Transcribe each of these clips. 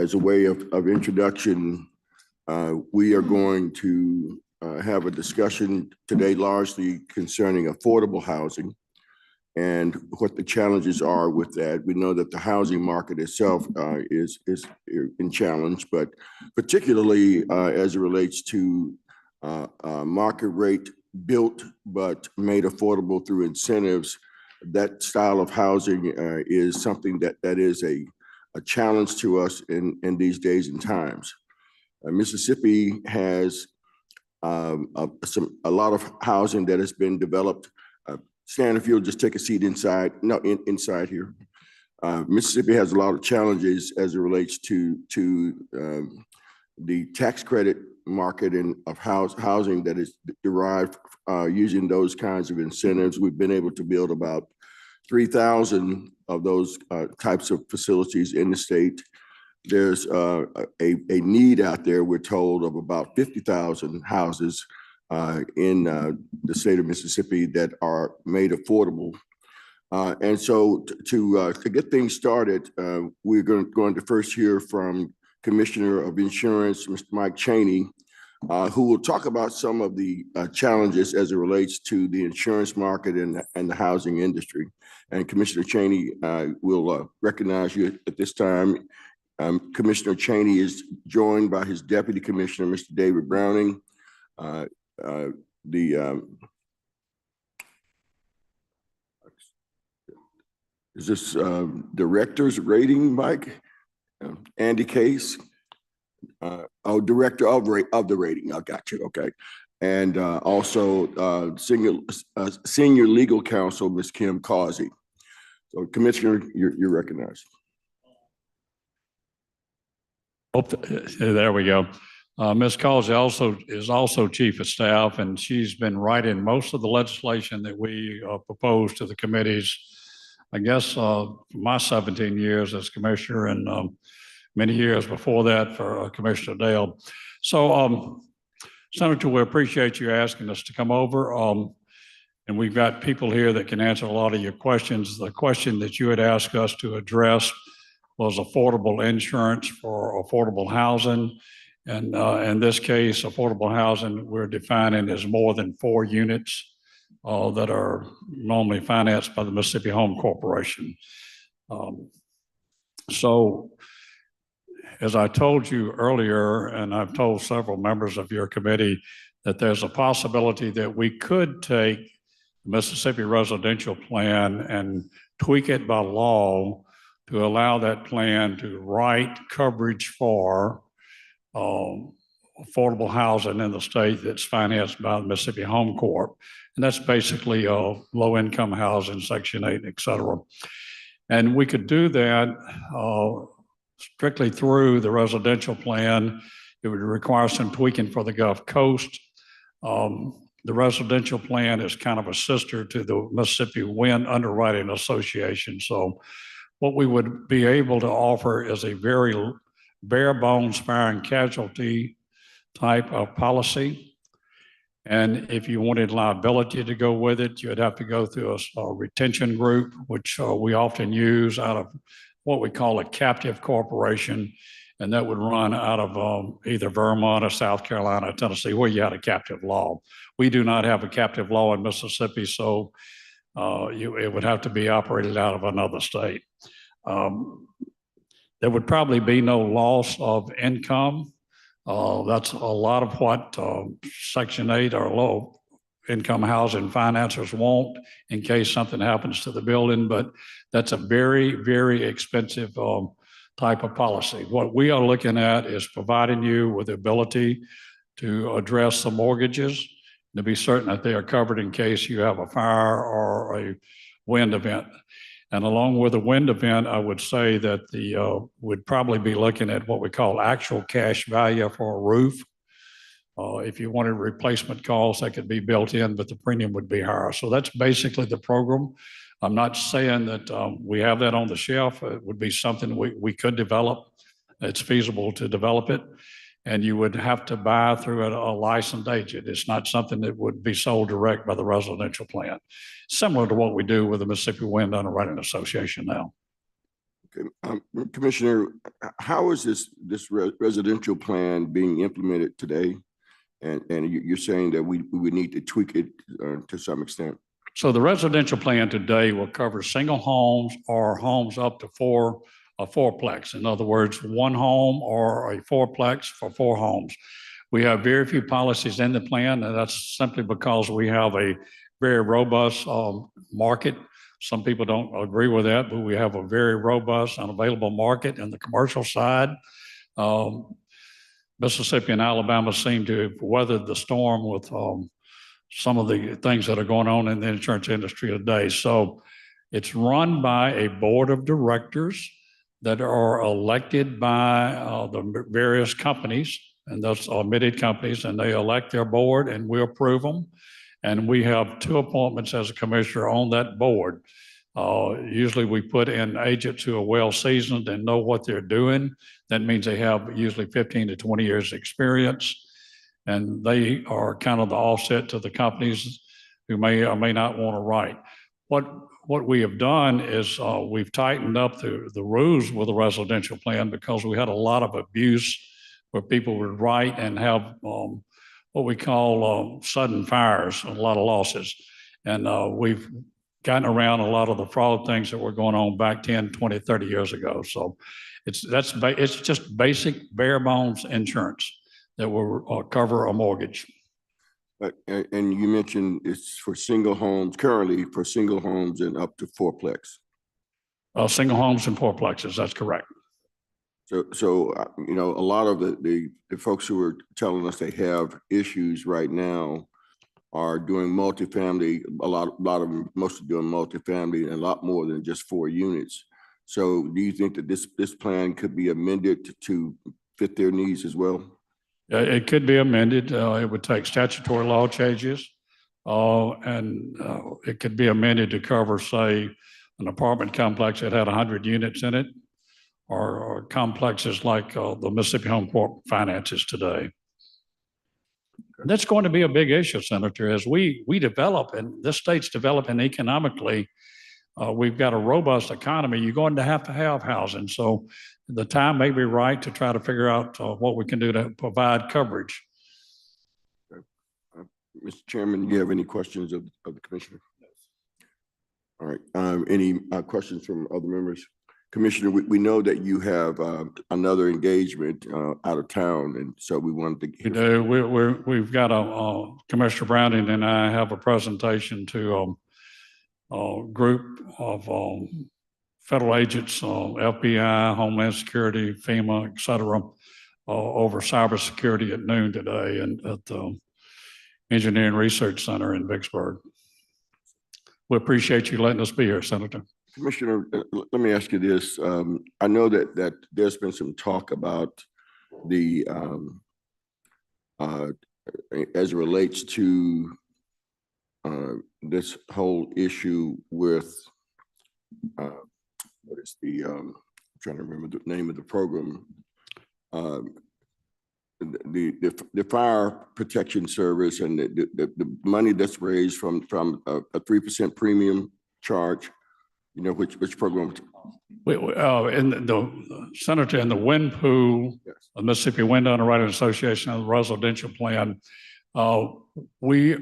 as a way of introduction, we are going to have a discussion today largely concerning affordable housing and what the challenges are with that. We know that the housing market itself is in challenge, but particularly as it relates to market rate built but made affordable through incentives, that style of housing is something that is a challenge to us in these days and times. Mississippi has a lot of housing that has been developed. Stan, if you'll just take a seat inside, inside here. Mississippi has a lot of challenges as it relates to the tax credit market and of housing that is derived using those kinds of incentives. We've been able to build about 3,000 of those types of facilities in the state. There's a need out there, we're told, of about 50,000 houses in the state of Mississippi that are made affordable. And so to get things started, we're going to first hear from Commissioner of Insurance, Mr. Mike Chaney, who will talk about some of the challenges as it relates to the insurance market and the housing industry. And Commissioner Chaney will recognize you at this time. Commissioner Chaney is joined by his Deputy Commissioner, Mr. David Browning. Is this director's rating, Mike? Andy Case? Director of the rating. I got you. Okay. And also senior legal counsel, Ms. Kim Causey. So, Commissioner, you're recognized. There we go. Ms. Causey is also Chief of Staff, and she's been writing most of the legislation that we propose to the committees, I guess, my 17 years as commissioner and many years before that for Commissioner Dale. So, Senator, we appreciate you asking us to come over. And we've got people here that can answer a lot of your questions. The question that you had asked us to address was affordable insurance for affordable housing. And in this case, affordable housing, we're defining as more than 4 units that are normally financed by the Mississippi Home Corporation. So, as I told you earlier, and I've told several members of your committee, that there's a possibility that we could take the Mississippi Residential Plan and tweak it by law to allow that plan to write coverage for affordable housing in the state that's financed by the Mississippi Home Corp. And that's basically low-income housing, Section 8, et cetera. And we could do that strictly through the residential plan. It would require some tweaking for the Gulf Coast. The residential plan is kind of a sister to the Mississippi Wind Underwriting Association. So what we would be able to offer is a very bare bones fire and casualty type of policy. And if you wanted liability to go with it, you'd have to go through a retention group, which we often use out of what we call a captive corporation. And that would run out of either Vermont or South Carolina or Tennessee, where you had a captive law. We do not have a captive law in Mississippi, so it would have to be operated out of another state. There would probably be no loss of income. That's a lot of what Section 8 or low income housing financiers want in case something happens to the building, but that's a very, very expensive type of policy. What we are looking at is providing you with the ability to address the mortgages, to be certain that they are covered in case you have a fire or a wind event. And along with a wind event, I would say that would probably be looking at what we call actual cash value for a roof. If you wanted replacement costs, that could be built in, but the premium would be higher. So that's basically the program. I'm not saying that we have that on the shelf. It would be something we could develop. It's feasible to develop it. And you would have to buy through a licensed agent. It's not something that would be sold direct by the residential plan. Similar to what we do with the Mississippi Wind Underwriting Association now. Okay, Commissioner, how is this residential plan being implemented today? And you're saying that we would need to tweak it to some extent. So the residential plan today will cover single homes or homes up to a fourplex. In other words, one home or a fourplex for 4 homes. We have very few policies in the plan, and that's simply because we have a very robust market. Some people don't agree with that, but we have a very robust and available market in the commercial side. Mississippi and Alabama seem to have weathered the storm with some of the things that are going on in the insurance industry today. So it's run by a board of directors that are elected by the various companies, and those are admitted companies, and they elect their board and we approve them. And we have 2 appointments as a commissioner on that board. Usually we put in agents who are well seasoned and know what they're doing. That means they have usually 15 to 20 years experience. And they are kind of the offset to the companies who may or may not want to write. What we have done is we've tightened up the rules with the residential plan because we had a lot of abuse where people would write and have what we call sudden fires, a lot of losses. And we've gotten around a lot of the fraud things that were going on back 10, 20, 30 years ago. So it's just basic bare bones insurance that will cover a mortgage. And you mentioned it's for single homes, currently for single homes and up to fourplex. Single homes and fourplexes, that's correct. So you know, a lot of the folks who are telling us they have issues right now are doing multifamily, a lot of them, mostly doing multifamily and a lot more than just 4 units. So do you think that this plan could be amended to fit their needs as well? It could be amended. It would take statutory law changes, and it could be amended to cover, say, an apartment complex that had 100 units in it, or complexes like the Mississippi Home Corp finances today. That's going to be a big issue, Senator, as we develop, and this state's developing economically. We've got a robust economy. You're going to have housing. So the time may be right to try to figure out what we can do to provide coverage. Mr. Chairman, do you have any questions of the commissioner? All right. Any questions from other members? Commissioner, we know that you have another engagement out of town, and so we wanted to. We do. We've got Commissioner Browning and I have a presentation to a group of federal agents, FBI, Homeland Security, FEMA, et cetera, over cybersecurity at noon today and at the Engineering Research Center in Vicksburg. We appreciate you letting us be here, Senator. Commissioner, let me ask you this. I know that there's been some talk about the, as it relates to this whole issue with, what is the, I'm trying to remember the name of the program. The fire protection service and the money that's raised from a 3% premium charge. You know, which program? In the Senator, in the wind pool, yes. The Mississippi Wind Underwriting Association and the residential plan, we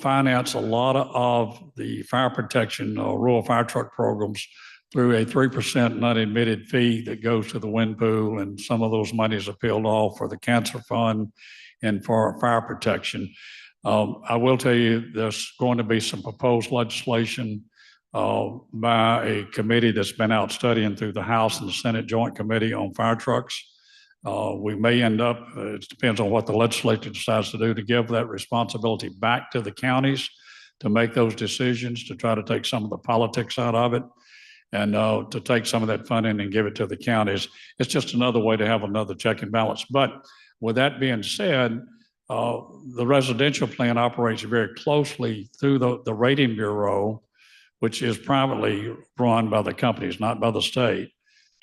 finance a lot of the fire protection, rural fire truck programs through a 3% non-admitted fee that goes to the wind pool, and some of those monies are peeled off for the cancer fund and for fire protection. I will tell you, there's going to be some proposed legislation by a committee that's been out studying through the House and the Senate Joint Committee on Fire Trucks. We may end up, it depends on what the legislature decides to do, to give that responsibility back to the counties to make those decisions, to try to take some of the politics out of it, and to take some of that funding and give it to the counties. It's just another way to have another check and balance. But with that being said, the residential plan operates very closely through the rating bureau, which is privately run by the companies, not by the state,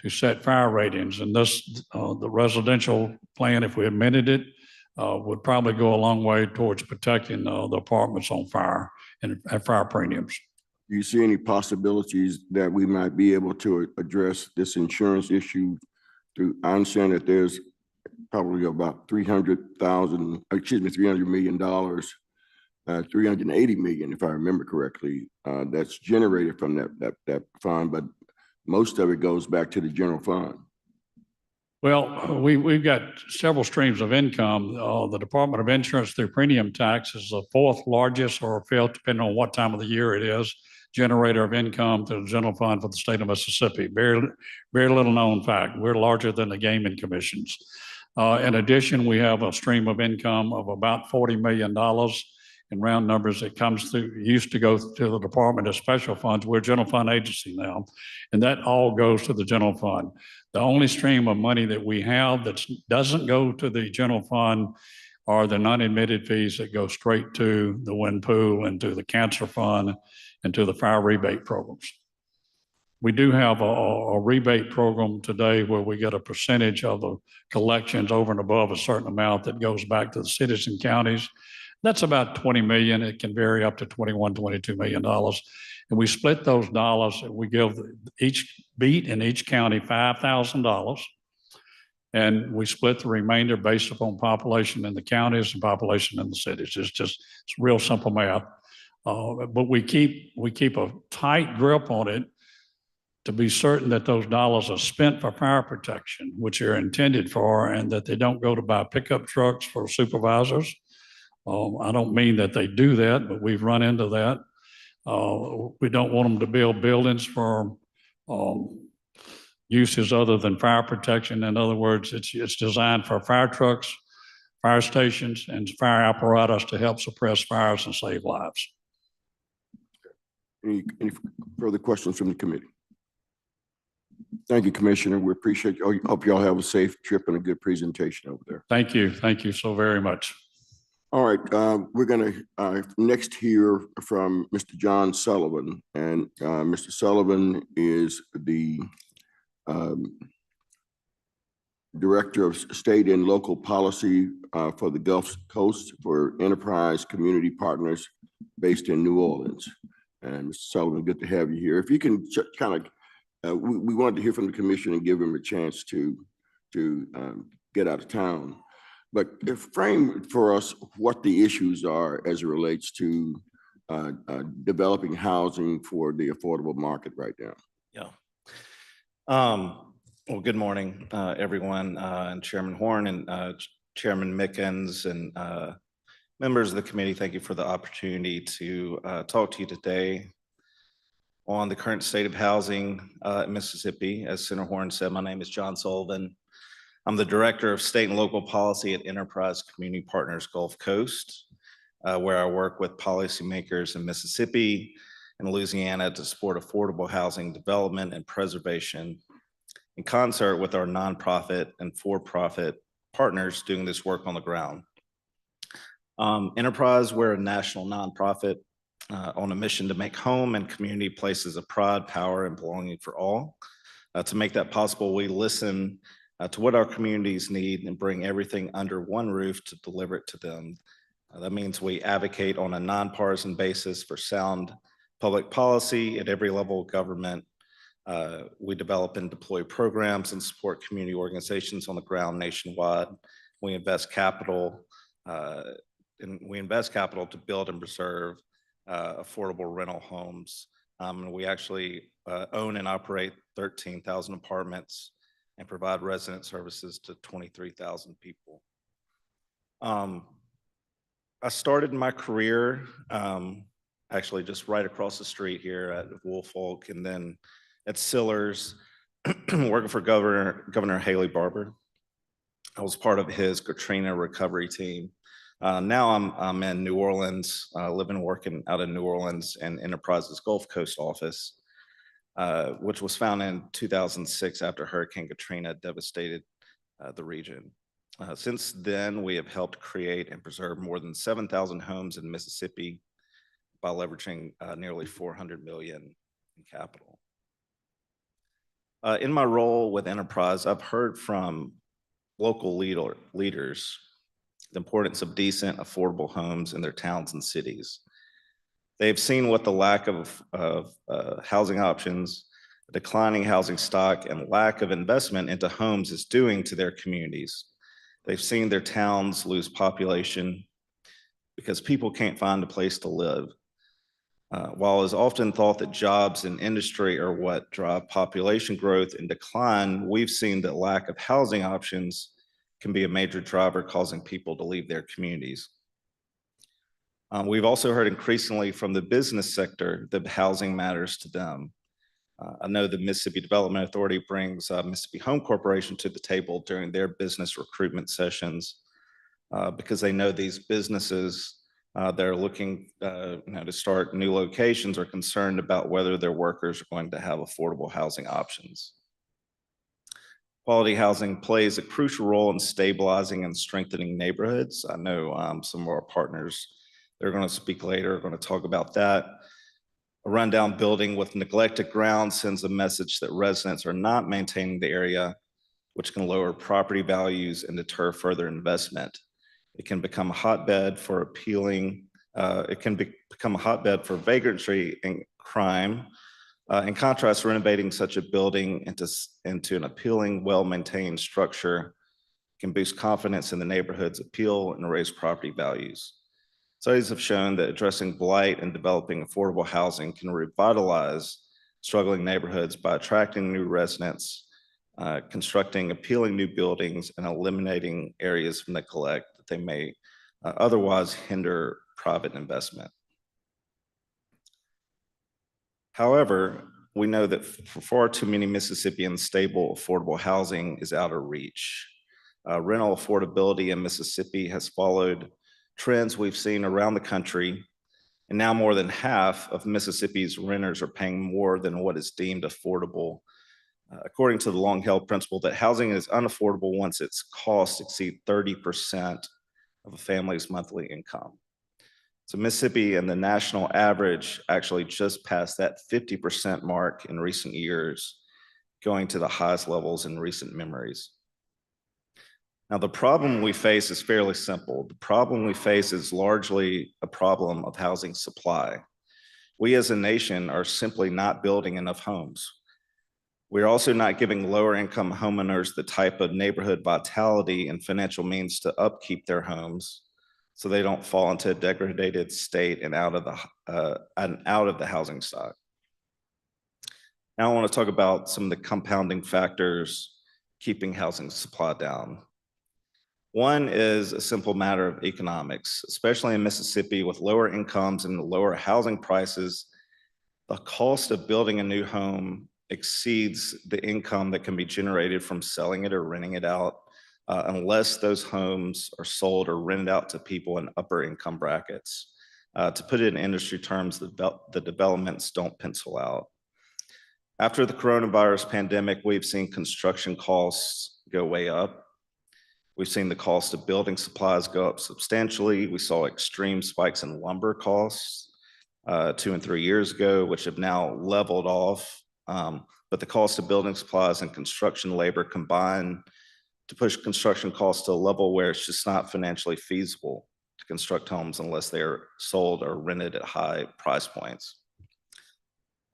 to set fire ratings. And this, the residential plan, if we amended it, would probably go a long way towards protecting the apartments on fire and fire premiums. Do you see any possibilities that we might be able to address this insurance issue through, I understand that there's probably about $300 million, 380 million, if I remember correctly, that's generated from that fund, but most of it goes back to the general fund. Well, we've got several streams of income. The Department of Insurance through premium tax is the fourth largest, or fifth, depending on what time of the year it is, generator of income to the general fund for the state of Mississippi. Very little known fact. We're larger than the gaming commissions. In addition, we have a stream of income of about $40 million in round numbers. It comes through, used to go to the Department of Special Funds. We're a general fund agency now, and that all goes to the general fund. The only stream of money that we have that doesn't go to the general fund are the non-admitted fees that go straight to the wind pool and to the cancer fund and to the fire rebate programs. We do have a rebate program today where we get a percentage of the collections over and above a certain amount that goes back to the cities and counties. That's about 20 million. It can vary up to 21, $22 million. And we split those dollars and we give each beat in each county $5,000. And we split the remainder based upon population in the counties and population in the cities. It's real simple math. But we keep a tight grip on it to be certain that those dollars are spent for fire protection, which they're intended for, and that they don't go to buy pickup trucks for supervisors. I don't mean that they do that, but we've run into that. We don't want them to build buildings for uses other than fire protection. In other words, it's designed for fire trucks, fire stations, and fire apparatus to help suppress fires and save lives. Any further questions from the committee? Thank you, Commissioner. We appreciate you. Hope y'all have a safe trip and a good presentation over there. Thank you. Thank you so very much. All right, we're going to next hear from Mr. John Sullivan, and Mr. Sullivan is the Director of State and Local Policy for the Gulf Coast for Enterprise Community Partners based in New Orleans. And Mr. Sullivan, good to have you here. If you can kind of, we wanted to hear from the commission and give him a chance to get out of town. But frame for us what the issues are as it relates to developing housing for the affordable market right now. Yeah. Well, good morning, everyone, and Chairman Horn and Chairman Mickens and members of the committee. Thank you for the opportunity to talk to you today on the current state of housing in Mississippi. As Senator Horn said, my name is John Sullivan. I'm the Director of State and Local Policy at Enterprise Community Partners Gulf Coast, where I work with policymakers in Mississippi and Louisiana to support affordable housing development and preservation in concert with our nonprofit and for-profit partners doing this work on the ground. Enterprise, we're a national nonprofit on a mission to make home and community places of pride, power, and belonging for all. To make that possible, we listen to what our communities need and bring everything under one roof to deliver it to them. That means we advocate on a nonpartisan basis for sound public policy at every level of government. We develop and deploy programs and support community organizations on the ground nationwide. We invest capital to build and preserve affordable rental homes. And we actually own and operate 13,000 apartments and provide resident services to 23,000 people. I started my career actually just right across the street here at Woolfolk, and then at Sillars, working for Governor Haley Barbour. I was part of his Katrina recovery team. Now I'm in New Orleans, living and working out in New Orleans and Enterprise's Gulf Coast office, which was founded in 2006 after Hurricane Katrina devastated the region. Since then, we have helped create and preserve more than 7,000 homes in Mississippi by leveraging nearly $400 million in capital. In my role with Enterprise, I've heard from local leaders the importance of decent, affordable homes in their towns and cities. They've seen what the lack of housing options, declining housing stock, and lack of investment into homes is doing to their communities. They've seen their towns lose population because people can't find a place to live. While it's often thought that jobs and industry are what drive population growth and decline, we've seen that lack of housing options can be a major driver causing people to leave their communities. We've also heard increasingly from the business sector that housing matters to them. I know the Mississippi Development Authority brings Mississippi Home Corporation to the table during their business recruitment sessions because they know these businesses that are looking to start new locations are concerned about whether their workers are going to have affordable housing options. Quality housing plays a crucial role in stabilizing and strengthening neighborhoods. I know some of our partners, they're going to speak later, are going to talk about that. A rundown building with neglected grounds sends a message that residents are not maintaining the area, which can lower property values and deter further investment. It can become a hotbed for become a hotbed for vagrancy and crime. In contrast, renovating such a building into an appealing, well-maintained structure can boost confidence in the neighborhood's appeal and raise property values. Studies have shown that addressing blight and developing affordable housing can revitalize struggling neighborhoods by attracting new residents, constructing appealing new buildings, and eliminating areas of neglect that they may otherwise hinder private investment. However, we know that for far too many Mississippians, stable, affordable housing is out of reach. Rental affordability in Mississippi has followed trends we've seen around the country, and now more than half of Mississippi's renters are paying more than what is deemed affordable, according to the long-held principle that housing is unaffordable once its costs exceed 30% of a family's monthly income. So Mississippi and the national average actually just passed that 50% mark in recent years, going to the highest levels in recent memories. Now, the problem we face is fairly simple. The problem we face is largely a problem of housing supply. We as a nation are simply not building enough homes. We're also not giving lower income homeowners the type of neighborhood vitality and financial means to upkeep their homes so they don't fall into a degraded state and out of the housing stock. Now I want to talk about some of the compounding factors keeping housing supply down. One is a simple matter of economics, especially in Mississippi with lower incomes and lower housing prices. The cost of building a new home exceeds the income that can be generated from selling it or renting it out, unless those homes are sold or rented out to people in upper income brackets. To put it in industry terms, the developments don't pencil out. After the coronavirus pandemic, we've seen construction costs go way up. We've seen the cost of building supplies go up substantially. We saw extreme spikes in lumber costs 2 and 3 years ago, which have now leveled off. But the cost of building supplies and construction labor combine to push construction costs to a level where it's just not financially feasible to construct homes unless they're sold or rented at high price points.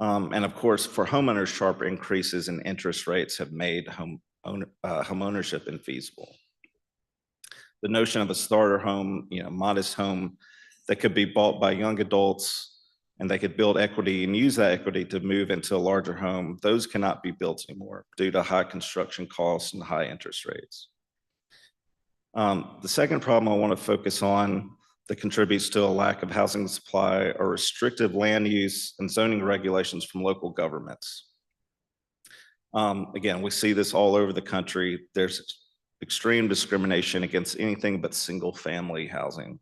And of course, for homeowners, sharp increases in interest rates have made home ownership infeasible. The notion of a starter home, modest home that could be bought by young adults and they could build equity and use that equity to move into a larger home, those cannot be built anymore due to high construction costs and high interest rates. The second problem I want to focus on that contributes to a lack of housing supply are restrictive land use and zoning regulations from local governments. Again, we see this all over the country. There's extreme discrimination against anything but single family housing.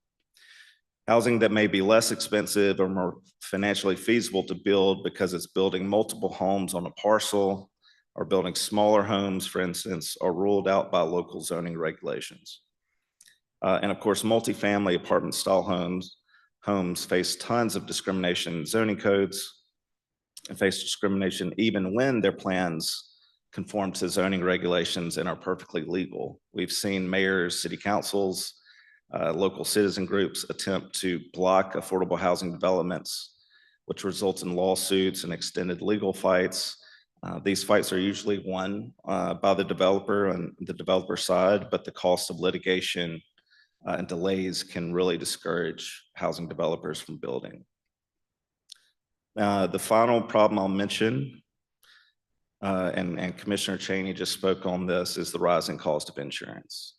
Housing that may be less expensive or more financially feasible to build because it's building multiple homes on a parcel or building smaller homes, for instance, are ruled out by local zoning regulations. And of course, multifamily apartment style homes face tons of discrimination in zoning codes and face discrimination even when their plans conform to zoning regulations and are perfectly legal. We've seen mayors, city councils local citizen groups attempt to block affordable housing developments, which results in lawsuits and extended legal fights. These fights are usually won by the developer on the developer side, but the cost of litigation and delays can really discourage housing developers from building. The final problem I'll mention, and Commissioner Chaney just spoke on this, is the rising cost of insurance.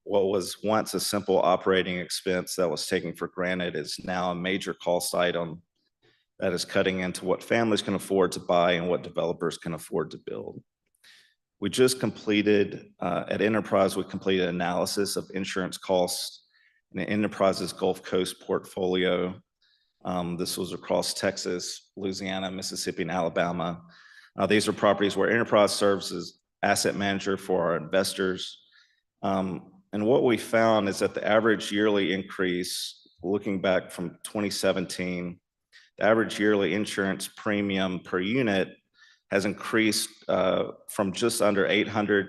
What was once a simple operating expense that was taken for granted is now a major cost item that is cutting into what families can afford to buy and what developers can afford to build. We just completed, at Enterprise, we completed analysis of insurance costs in Enterprise's Gulf Coast portfolio. This was across Texas, Louisiana, Mississippi, and Alabama. These are properties where Enterprise serves as asset manager for our investors. And what we found is that the average yearly increase, looking back from 2017, the average yearly insurance premium per unit has increased from just under $800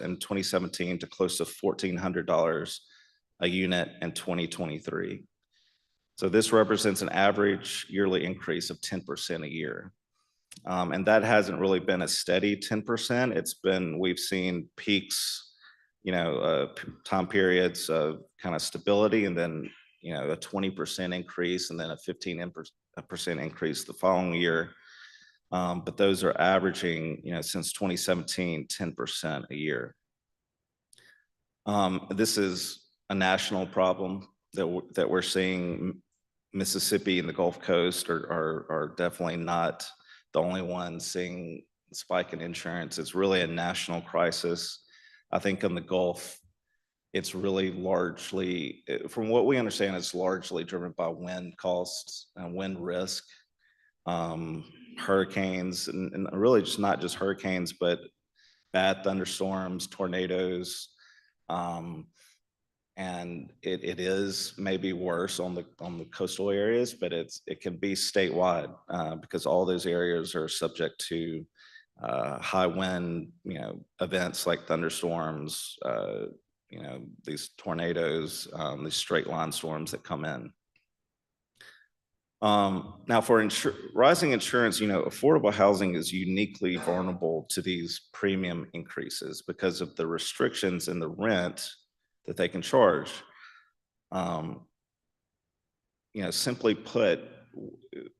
in 2017 to close to $1,400 a unit in 2023. So this represents an average yearly increase of 10% a year. And that hasn't really been a steady 10%. It's been, we've seen peaks, time periods of kind of stability, and then, a 20% increase, and then a 15% increase the following year. But those are averaging, since 2017, 10% a year. This is a national problem that we're seeing. Mississippi and the Gulf Coast are definitely not the only ones seeing a spike in insurance. It's really a national crisis. I think in the Gulf, it's really largely, from what we understand, it's largely driven by wind costs and wind risk, hurricanes, and really just not just hurricanes, but bad thunderstorms, tornadoes. And it is maybe worse on the coastal areas, but it can be statewide because all those areas are subject to high wind, events like thunderstorms, these tornadoes, these straight line storms that come in. Now for rising insurance, affordable housing is uniquely vulnerable to these premium increases because of the restrictions in the rent that they can charge. Simply put,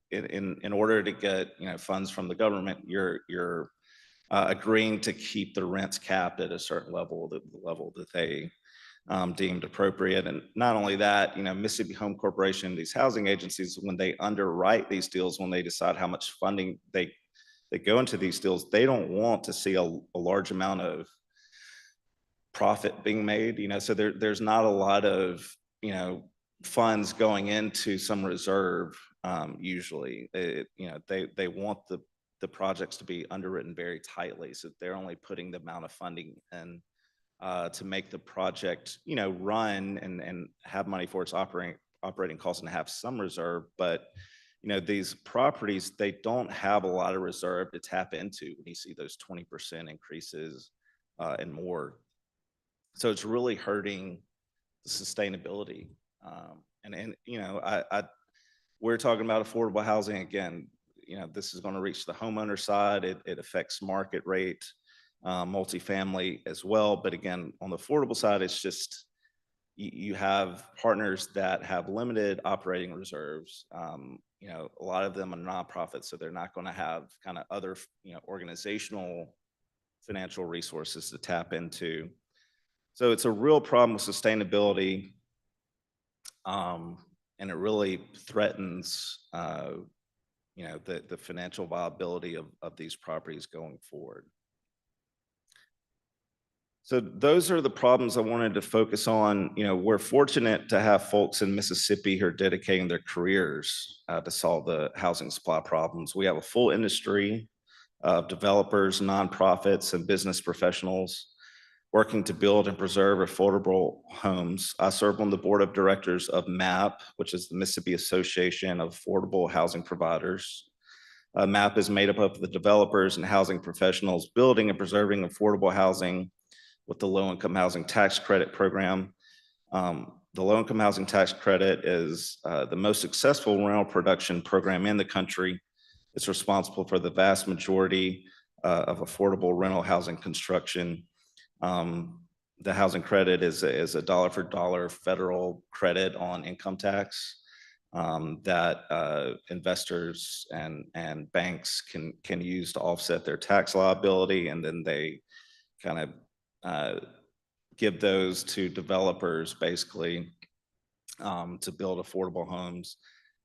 in order to get funds from the government, you're agreeing to keep the rents capped at a certain level, the level that they deemed appropriate. And not only that, Mississippi Home Corporation, these housing agencies, when they underwrite these deals, when they decide how much funding they go into these deals, they don't want to see a large amount of profit being made. So there's not a lot of funds going into some reserve. Usually, they want the projects to be underwritten very tightly, so they're only putting the amount of funding in to make the project run and have money for its operating costs and have some reserve. But these properties, they don't have a lot of reserve to tap into when you see those 20% increases and more. So it's really hurting the sustainability. We're talking about affordable housing again. This is going to reach the homeowner side. It affects market rate, multifamily as well. But again, on the affordable side, it's just you have partners that have limited operating reserves. A lot of them are nonprofits, so they're not going to have kind of other organizational financial resources to tap into. So it's a real problem with sustainability, and it really threatens, the financial viability of these properties going forward. So those are the problems I wanted to focus on. We're fortunate to have folks in Mississippi who are dedicating their careers to solve the housing supply problems. We have a full industry of developers, nonprofits, and business professionals working to build and preserve affordable homes. I serve on the board of directors of MAP, which is the Mississippi Association of Affordable Housing Providers. MAP is made up of the developers and housing professionals building and preserving affordable housing with the low-income housing tax credit program. The low-income housing tax credit is the most successful rental production program in the country. It's responsible for the vast majority of affordable rental housing construction. The housing credit is a dollar for dollar federal credit on income tax that investors and banks can use to offset their tax liability, and then they kind of give those to developers basically to build affordable homes.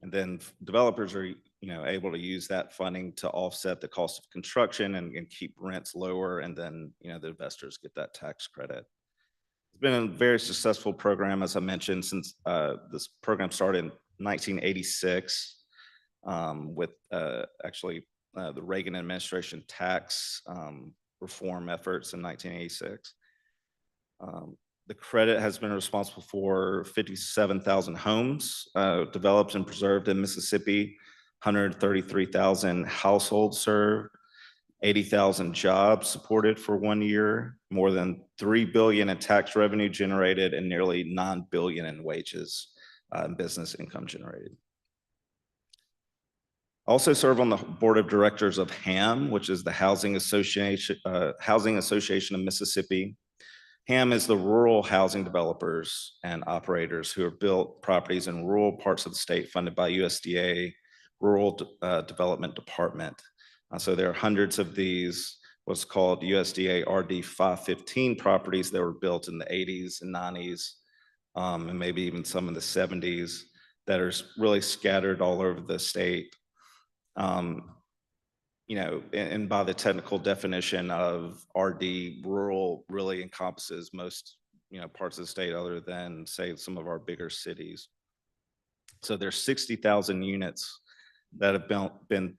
And then developers are able to use that funding to offset the cost of construction and keep rents lower, and then the investors get that tax credit. It's been a very successful program, as I mentioned, since this program started in 1986 with actually the Reagan administration tax reform efforts in 1986. The credit has been responsible for 57,000 homes developed and preserved in Mississippi, 133,000 households served, 80,000 jobs supported for 1 year, more than $3 billion in tax revenue generated, and nearly $9 billion in wages and business income generated. I also serve on the board of directors of HAM, which is the Housing Association of Mississippi. HAM is the rural housing developers and operators who have built properties in rural parts of the state funded by USDA Rural Development Department. So there are hundreds of these, what's called USDA RD 515 properties that were built in the 80s and 90s, and maybe even some in the 70s that are really scattered all over the state. And by the technical definition of RD, rural really encompasses most, parts of the state other than, say, some of our bigger cities. So there's 60,000 units that have been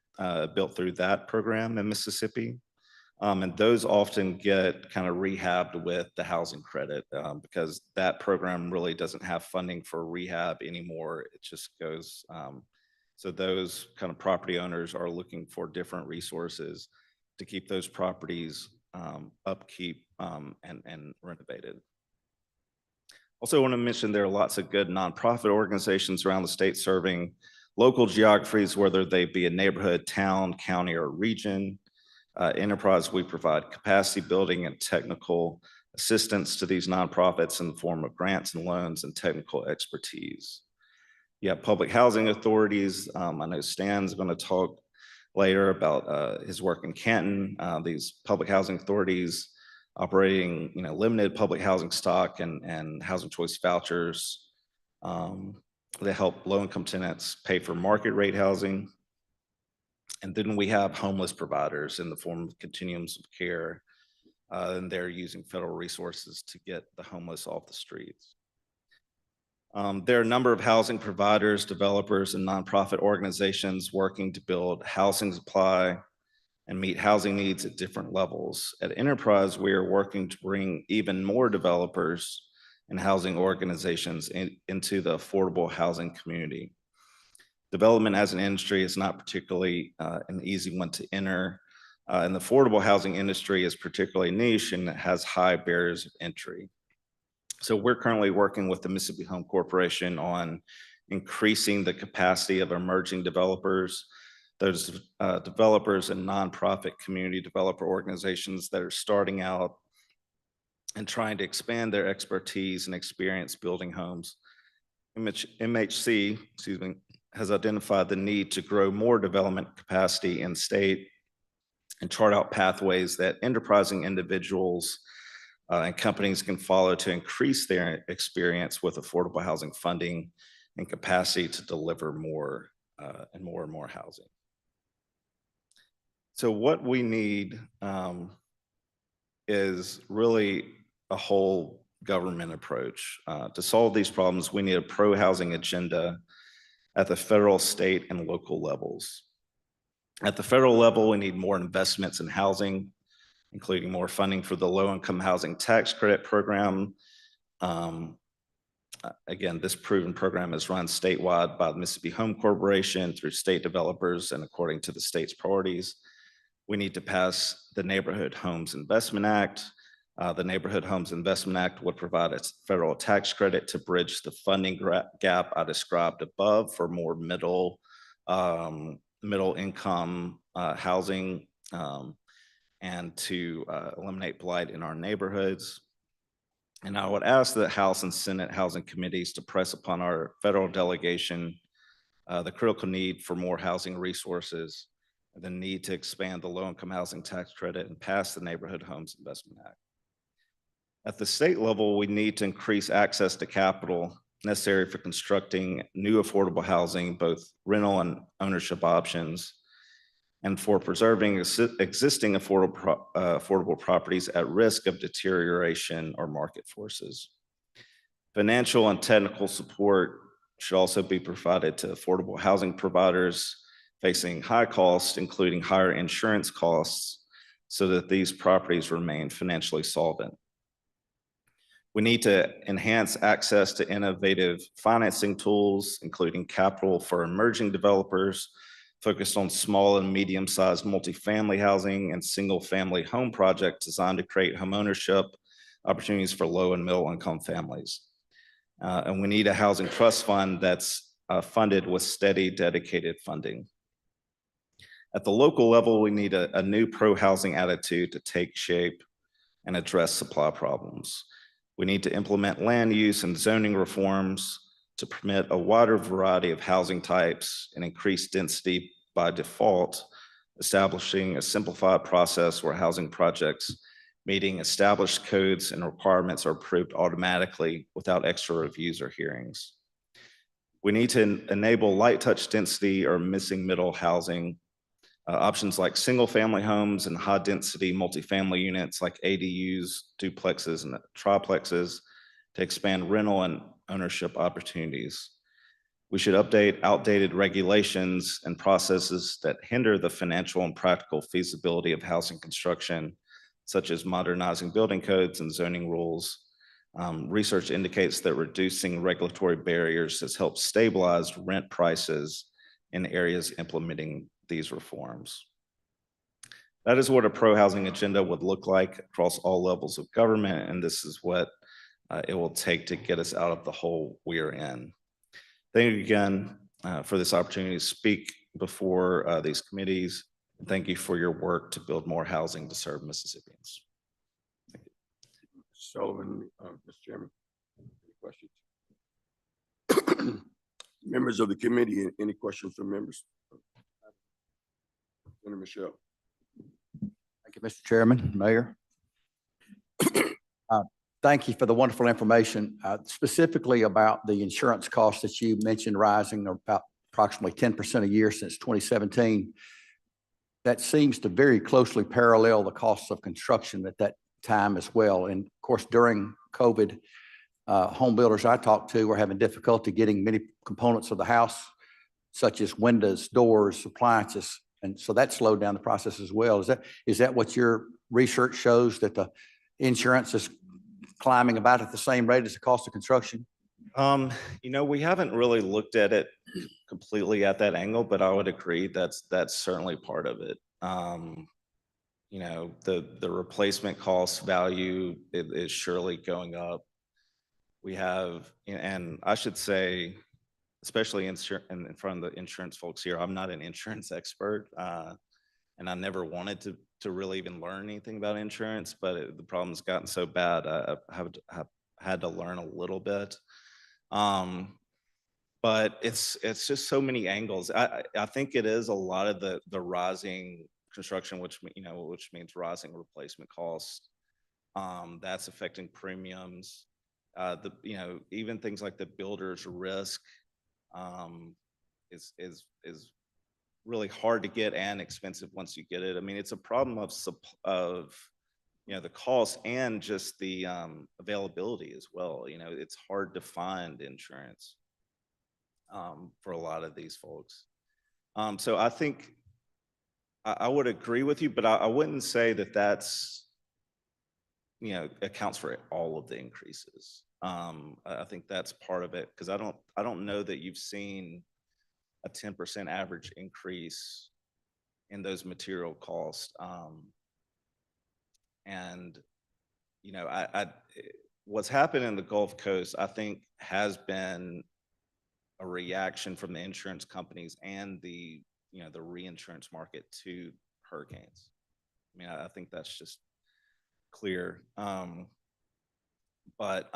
built through that program in Mississippi. And those often get kind of rehabbed with the housing credit because that program really doesn't have funding for rehab anymore. It just goes, so those kind of property owners are looking for different resources to keep those properties upkeep and renovated. Also want to mention there are lots of good nonprofit organizations around the state serving local geographies, whether they be a neighborhood, town, county, or region. Enterprise, we provide capacity building and technical assistance to these nonprofits in the form of grants and loans and technical expertise. You have public housing authorities. I know Stan's going to talk later about his work in Canton. These public housing authorities operating, limited public housing stock and housing choice vouchers. They help low-income tenants pay for market rate housing. And then we have homeless providers in the form of continuums of care, and they're using federal resources to get the homeless off the streets. There are a number of housing providers, developers, and nonprofit organizations working to build housing supply and meet housing needs at different levels. At Enterprise, we are working to bring even more developers and housing organizations into the affordable housing community. Development as an industry is not particularly an easy one to enter, and the affordable housing industry is particularly niche and has high barriers of entry. So we're currently working with the Mississippi Home Corporation on increasing the capacity of emerging developers, those developers and nonprofit community developer organizations that are starting out and trying to expand their expertise and experience building homes. MHC, has identified the need to grow more development capacity in state and chart out pathways that enterprising individuals and companies can follow to increase their experience with affordable housing funding and capacity to deliver more and more housing. So what we need is really a whole government approach. To solve these problems, we need a pro-housing agenda at the federal, state, and local levels. At the federal level, we need more investments in housing, including more funding for the low-income housing tax credit program. Again, this proven program is run statewide by the Mississippi Home Corporation through state developers and according to the state's priorities. We need to pass the Neighborhood Homes Investment Act, The Neighborhood Homes Investment Act would provide a federal tax credit to bridge the funding gap I described above for more middle income housing and to eliminate blight in our neighborhoods. And I would ask the House and Senate Housing Committees to press upon our federal delegation the critical need for more housing resources, and the need to expand the low-income housing tax credit and pass the Neighborhood Homes Investment Act. At the state level, we need to increase access to capital necessary for constructing new affordable housing, both rental and ownership options, and for preserving existing affordable properties at risk of deterioration or market forces. Financial and technical support should also be provided to affordable housing providers facing high costs, including higher insurance costs, so that these properties remain financially solvent. We need to enhance access to innovative financing tools, including capital for emerging developers focused on small and medium-sized multifamily housing and single-family home projects designed to create homeownership opportunities for low and middle income families. And we need a housing trust fund that's funded with steady, dedicated funding. At the local level, we need a new pro-housing attitude to take shape and address supply problems. We need to implement land use and zoning reforms to permit a wider variety of housing types and increase density by default, establishing a simplified process where housing projects meeting established codes and requirements are approved automatically without extra reviews or hearings. We need to enable light touch density or missing middle housing. Options like single family homes and high density multifamily units like ADUs, duplexes, and triplexes to expand rental and ownership opportunities. We should update outdated regulations and processes that hinder the financial and practical feasibility of housing construction, such as modernizing building codes and zoning rules. Research indicates that reducing regulatory barriers has helped stabilize rent prices in areas implementing these reforms. That is what a pro-housing agenda would look like across all levels of government, and this is what it will take to get us out of the hole we are in. Thank you again for this opportunity to speak before these committees. And thank you for your work to build more housing to serve Mississippians. Thank you. Sullivan, Mr. Chairman, any questions? Members of the committee, any questions from members? Senator Michelle. Thank you, Mr. Chairman, Mayor. Thank you for the wonderful information, specifically about the insurance costs that you mentioned rising about approximately 10% a year since 2017. That seems to very closely parallel the costs of construction at that time as well. And of course, during COVID, home builders I talked to were having difficulty getting many components of the house, such as windows, doors, appliances. And so that slowed down the process as well. Is that what your research shows, that the insurance is climbing about at the same rate as the cost of construction? You know, we haven't really looked at it completely at that angle, but I would agree that's certainly part of it. You know, the replacement cost value is surely going up. We have, and I should say, especially in front of the insurance folks here, I'm not an insurance expert, and I never wanted to really even learn anything about insurance, but the problem's gotten so bad, I have had to learn a little bit. But it's just so many angles. I think it is a lot of the rising construction, which means rising replacement costs. That's affecting premiums. Even things like the builder's risk is really hard to get and expensive once you get it. I mean, it's a problem of the cost and just the availability as well. You know, it's hard to find insurance for a lot of these folks. So I think I would agree with you, but I wouldn't say that's, accounts for all of the increases. I think that's part of it, because I don't know that you've seen a 10% average increase in those material costs. And you know, what's happened in the Gulf Coast, I think, has been a reaction from the insurance companies and the, you know, the reinsurance market to hurricanes. I mean, I think that's just clear. But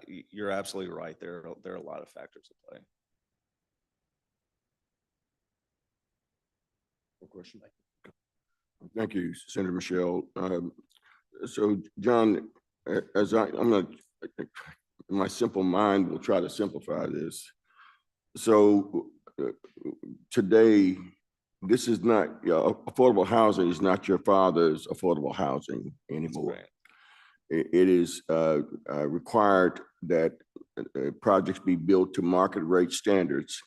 you're absolutely right. There are a lot of factors at play. Question. Thank you, Senator Michelle. So, John, I'm gonna, my simple mind will try to simplify this. So, today, this is not, affordable housing is not your father's affordable housing anymore. Right. It is required that projects be built to market rate standards,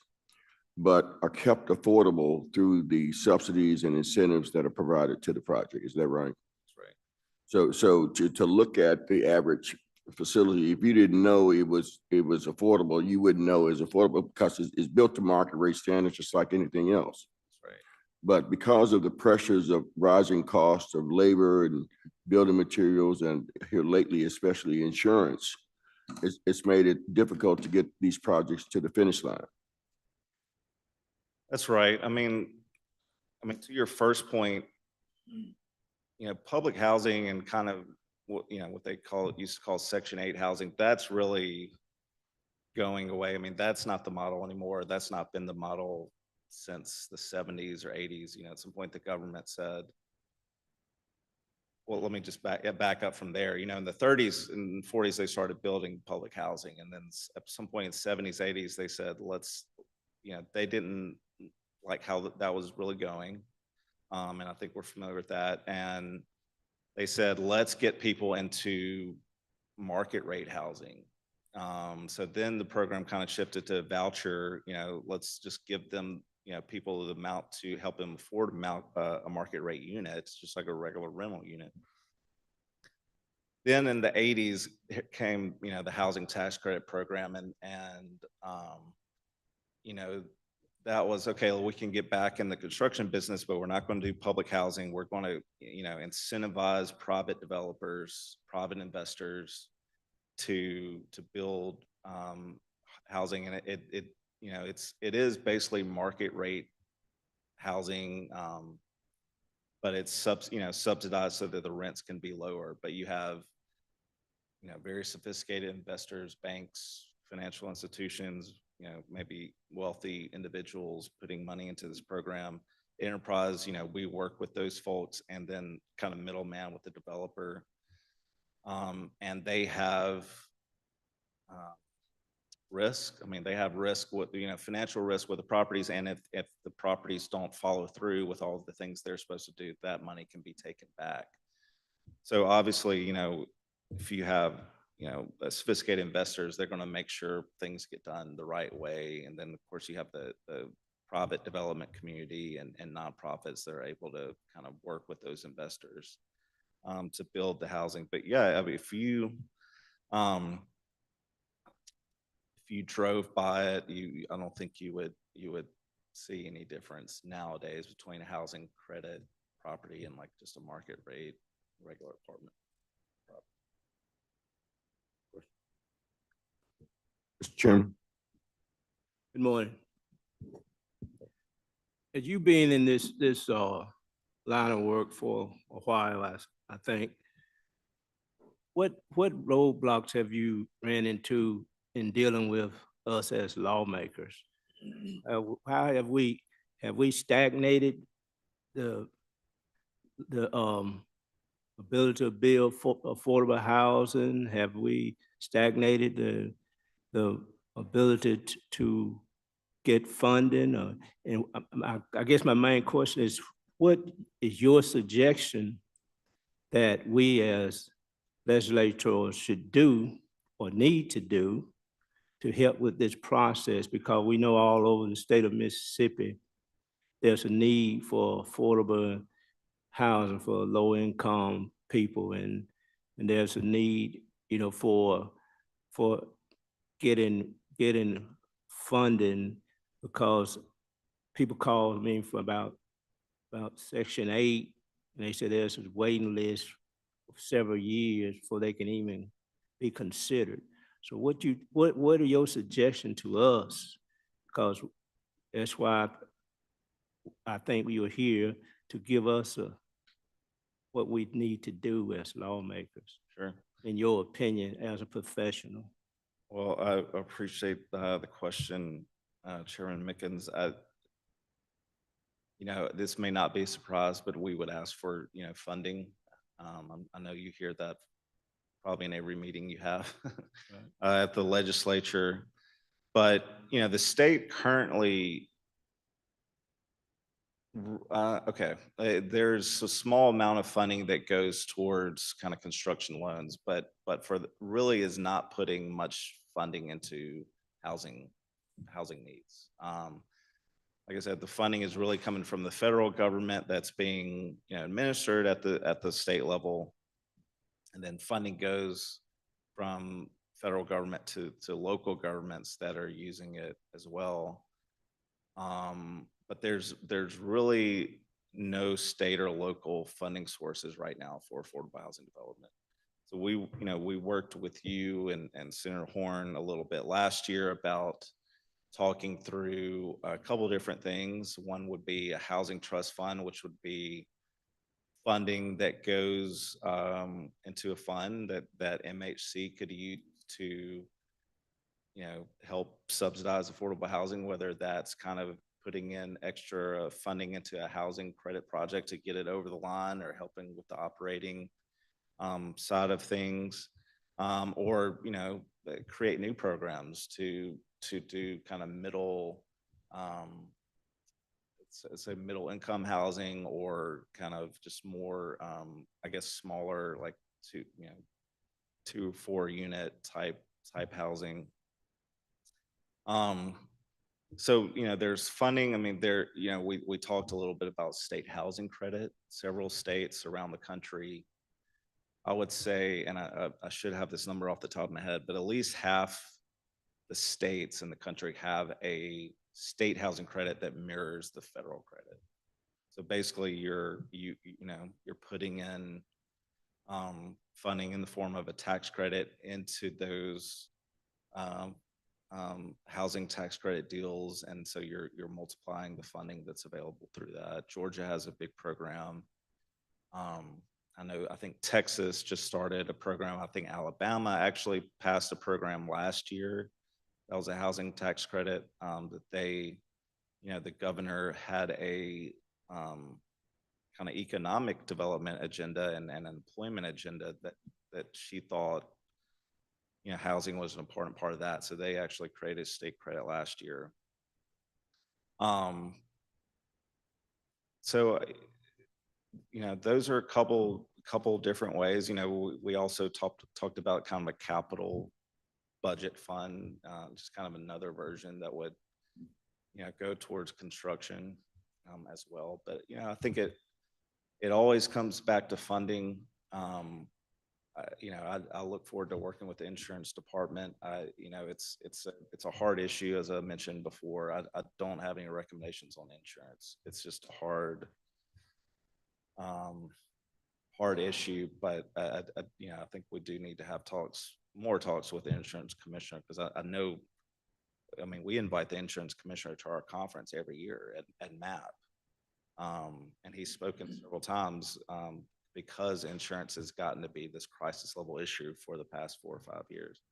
but are kept affordable through the subsidies and incentives that are provided to the project. Is that right? That's right. So to look at the average facility, if you didn't know it was affordable, you wouldn't know it's affordable because it's built to market rate standards, just like anything else. That's right. But because of the pressures of rising costs of labor and building materials, and here lately, especially insurance, it's made it difficult to get these projects to the finish line. That's right. I mean, to your first point, you know, public housing and kind of what they used to call Section 8 housing, that's really going away. I mean, that's not the model anymore. That's not been the model since the 70s or 80s. You know, at some point the government said, well, let me just back up from there. You know, in the 30s and 40s, they started building public housing. And then at some point in the 70s, 80s, they said, they didn't like how that was really going. And I think we're familiar with that. And they said, let's get people into market rate housing. So then the program kind of shifted to voucher, let's just give them, people the amount to help them afford a market rate unit. It's just like a regular rental unit. Then in the 80s came, the housing tax credit program, and that was okay. Well, we can get back in the construction business, but we're not going to do public housing. We're going to, incentivize private developers, private investors to build housing, and it is basically market rate housing, but it's subsidized so that the rents can be lower. But you have very sophisticated investors, banks, financial institutions, maybe wealthy individuals putting money into this program. Enterprise, we work with those folks, and then kind of middleman with the developer. And they have risk. I mean, they have risk with, financial risk with the properties. And if the properties don't follow through with all of the things they're supposed to do, that money can be taken back. So obviously, if you have, sophisticated investors, they're going to make sure things get done the right way. And then of course you have the private development community and nonprofits that are able to kind of work with those investors to build the housing. But yeah, I mean, if you drove by it, I don't think you would see any difference nowadays between a housing credit property and like just a market rate regular apartment. Mr. Chairman. Good morning. As you being in this line of work for a while, I think, what roadblocks have you ran into in dealing with us as lawmakers? How have we stagnated the ability to build affordable housing? Have we stagnated the ability to get funding? And I guess my main question is, what is your suggestion that we as legislators should do or need to do to help with this process? Because we know all over the state of Mississippi, there's a need for affordable housing for low-income people, and there's a need, for getting funding, because people call me for about Section 8, and they said there's a waiting list several years before they can even be considered. So what are your suggestions to us? Because that's why I think we are here to give us what we need to do as lawmakers, Sure. in your opinion, as a professional. Well, I appreciate the question, Chairman Mickens. This may not be a surprise, but we would ask for, funding. I know you hear that probably in every meeting you have at the legislature. But, the state currently, there's a small amount of funding that goes towards kind of construction loans, but really is not putting much funding into housing needs. Like I said, the funding is really coming from the federal government that's being, administered at the state level. And then funding goes from federal government to local governments that are using it as well. But there's really no state or local funding sources right now for affordable housing development. So we worked with you and Senator Horn a little bit last year about talking through a couple different things. One would be a housing trust fund, which would be funding that goes into a fund that MHC could use to, help subsidize affordable housing, whether that's kind of putting in extra funding into a housing credit project to get it over the line, or helping with the operating side of things, or create new programs to do kind of middle, say middle income housing, or kind of just more, I guess, smaller, like 2 or 4 unit type housing. So, there's funding. I mean, we talked a little bit about state housing credit. Several states around the country, I would say, and I should have this number off the top of my head, but at least half the states in the country have a state housing credit that mirrors the federal credit. So basically, you're putting in funding in the form of a tax credit into those housing tax credit deals, and so you're multiplying the funding that's available through that. Georgia has a big program. I think Texas just started a program. I think Alabama actually passed a program last year. That was a housing tax credit that they, the governor had a kind of economic development agenda and an employment agenda that she thought, housing was an important part of that. So they actually created state credit last year. So, those are a couple different ways. We also talked about kind of a capital budget fund, just kind of another version that would, go towards construction as well. But, I think it always comes back to funding. I look forward to working with the insurance department. It's a hard issue, as I mentioned before. I don't have any recommendations on insurance. It's just a hard issue, but I think we do need to have more talks with the insurance commissioner, because I know, we invite the insurance commissioner to our conference every year at MAP. And he's spoken several times because insurance has gotten to be this crisis level issue for the past 4 or 5 years.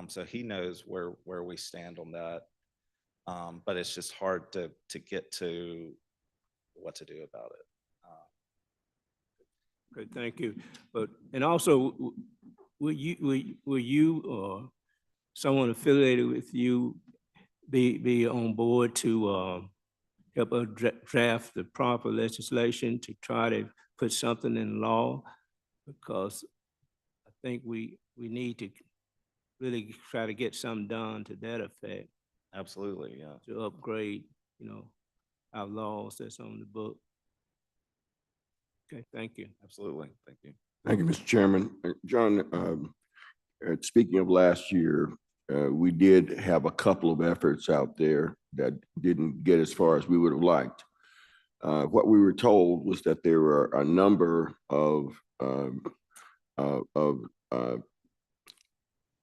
So he knows where we stand on that. But it's just hard to get to what to do about it. Good, thank you. And also, will you or someone affiliated with you be on board to help us draft the proper legislation to try to put something in law? Because I think we need to really try to get something done to that effect. Absolutely, yeah. To upgrade, our laws that's on the book. Okay, thank you. Absolutely, thank you. Thank you, Mr. Chairman. John, speaking of last year, we did have a couple of efforts out there that didn't get as far as we would have liked. What we were told was that there were a number of of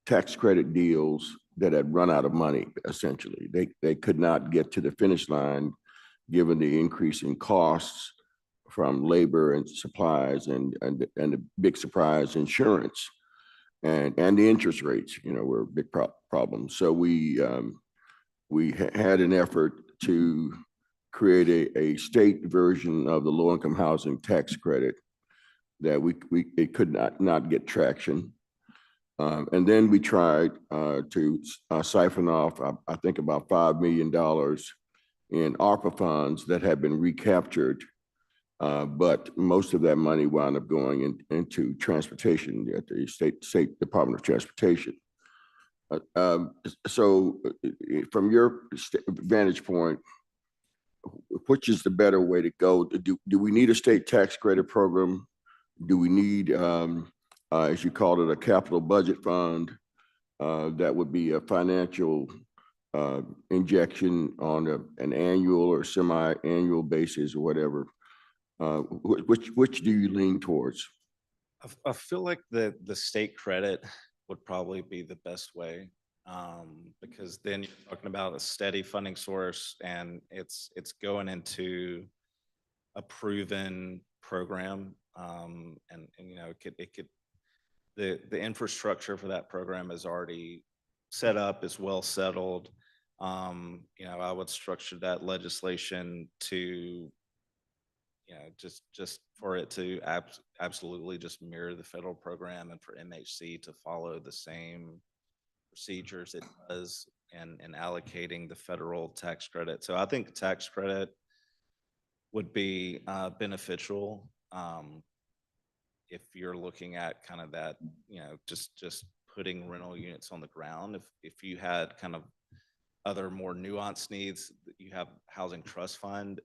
tax credit deals that had run out of money, essentially. They could not get to the finish line given the increase in costs from labor and supplies and the big surprise insurance and the interest rates, were a big problem. So we had an effort to create a state version of the low-income housing tax credit that it could not get traction. And then we tried to siphon off, I think, about $5 million in ARPA funds that had been recaptured, but most of that money wound up going into transportation at the State Department of Transportation. So from your vantage point, which is the better way to go? Do we need a state tax credit program? Do we need, as you called it, a capital budget fund that would be a financial injection on an annual or semi-annual basis or whatever? Which do you lean towards? I feel like the state credit would probably be the best way, because then you're talking about a steady funding source and it's going into a proven program. And it could the infrastructure for that program is already set up, is well settled. I would structure that legislation to just for it to absolutely just mirror the federal program, and for MHC to follow the same procedures it does in allocating the federal tax credit. So I think the tax credit would be beneficial if you're looking at kind of that, just putting rental units on the ground. If you had kind of other more nuanced needs, you have housing trust fund,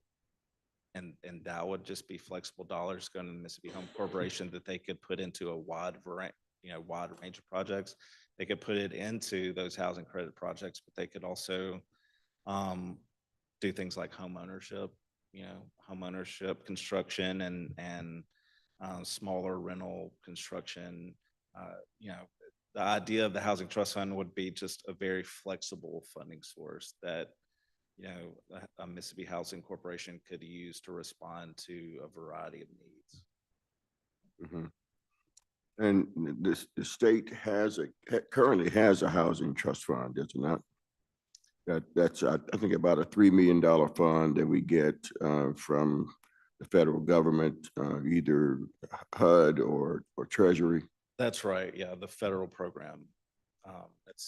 and that would just be flexible dollars going to the Mississippi Home Corporation that they could put into a wide range of projects. They could put it into those housing credit projects, but they could also do things like home ownership, construction, and smaller rental construction. The idea of the housing trust fund would be just a very flexible funding source that a Mississippi Housing Corporation could use to respond to a variety of needs. Mm-hmm. And the state currently has a housing trust fund, does it not? That's I think about a $3 million fund that we get from the federal government, either HUD or Treasury. That's right. Yeah, the federal program. It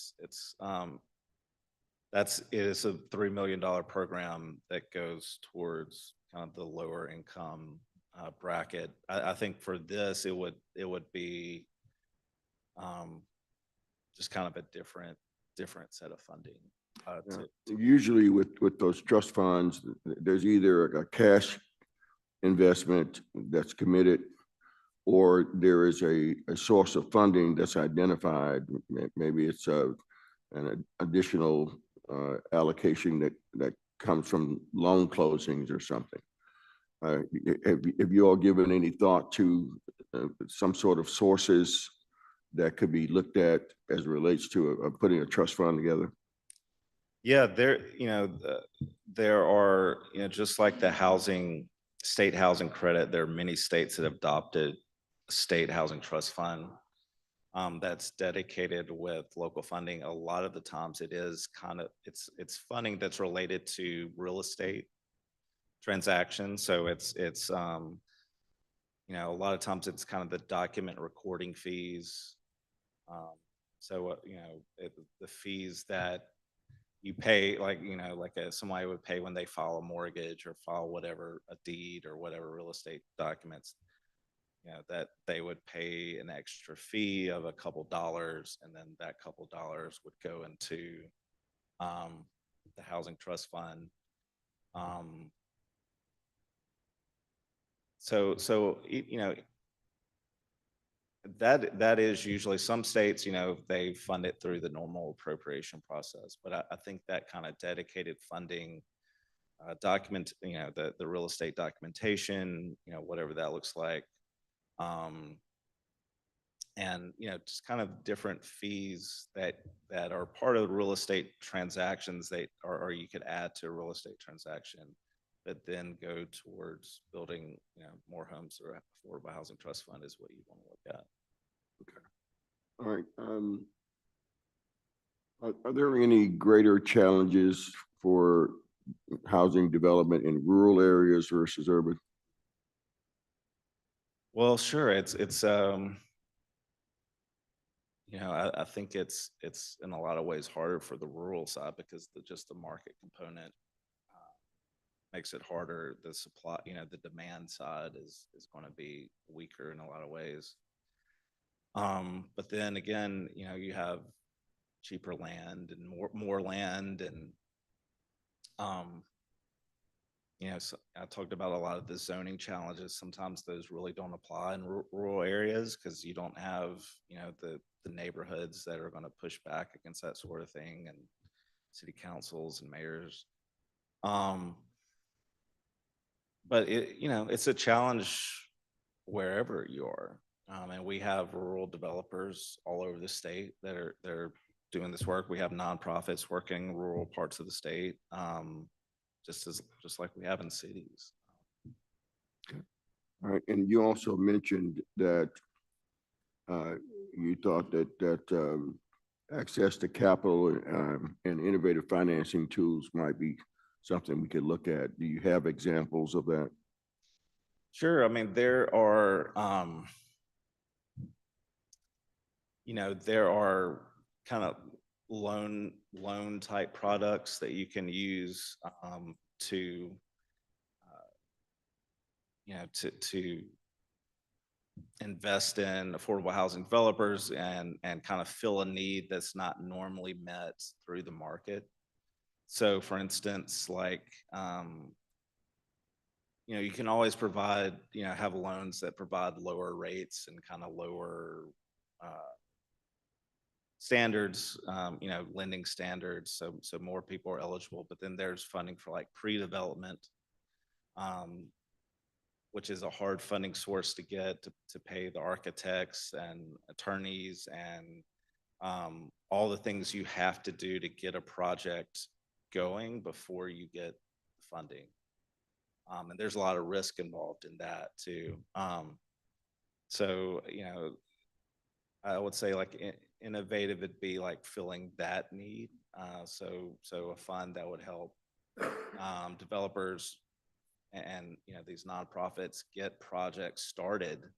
is a $3 million program that goes towards kind of the lower income bracket. I think for this, it would be just kind of a different set of funding. Usually with those trust funds, there's either a cash investment that's committed, or there is a source of funding that's identified. Maybe it's an additional allocation that comes from loan closings or something. Have you all given any thought to some sort of sources that could be looked at as it relates to putting a trust fund together? Yeah, there are, just like the state housing credit, there are many states that have adopted a state housing trust fund that's dedicated with local funding. A lot of the times it's funding that's related to real estate transactions. So it's a lot of times it's kind of the document recording fees. The fees that you pay, somebody would pay when they file a mortgage or file whatever, a deed or whatever real estate documents, that they would pay an extra fee of a couple dollars, and then that couple dollars would go into the housing trust fund. That is usually, some states, they fund it through the normal appropriation process, but I think that kind of dedicated funding the real estate documentation, whatever that looks like, And, just kind of different fees that are part of real estate transactions that, or you could add to a real estate transaction, but then go towards building, more homes through Affordable Housing Trust Fund is what you want to look at. All right. Are there any greater challenges for housing development in rural areas versus urban? Well, sure. I think it's in a lot of ways harder for the rural side because just the market component makes it harder. The supply, the demand side is going to be weaker in a lot of ways. But then again, you have cheaper land and more land, and so I talked about a lot of the zoning challenges. Sometimes those really don't apply in rural areas because you don't have, the neighborhoods that are going to push back against that sort of thing, and city councils and mayors. But it's a challenge wherever you are. And we have rural developers all over the state that are doing this work. We have nonprofits working rural parts of the state, just like we have in cities. All right, and you also mentioned that you thought that access to capital and innovative financing tools might be something we could look at. Do you have examples of that? Sure. I mean, there are, there are kind of loan type products that you can use to invest in affordable housing developers and kind of fill a need that's not normally met through the market. So for instance, like, you can always provide, have loans that provide lower rates and kind of lower standards, lending standards. So more people are eligible, but then there's funding for like pre-development, which is a hard funding source to get to pay the architects and attorneys and all the things you have to do to get a project going before you get funding. And there's a lot of risk involved in that too. So, I would say like innovative would be like filling that need. So a fund that would help developers and these nonprofits get projects started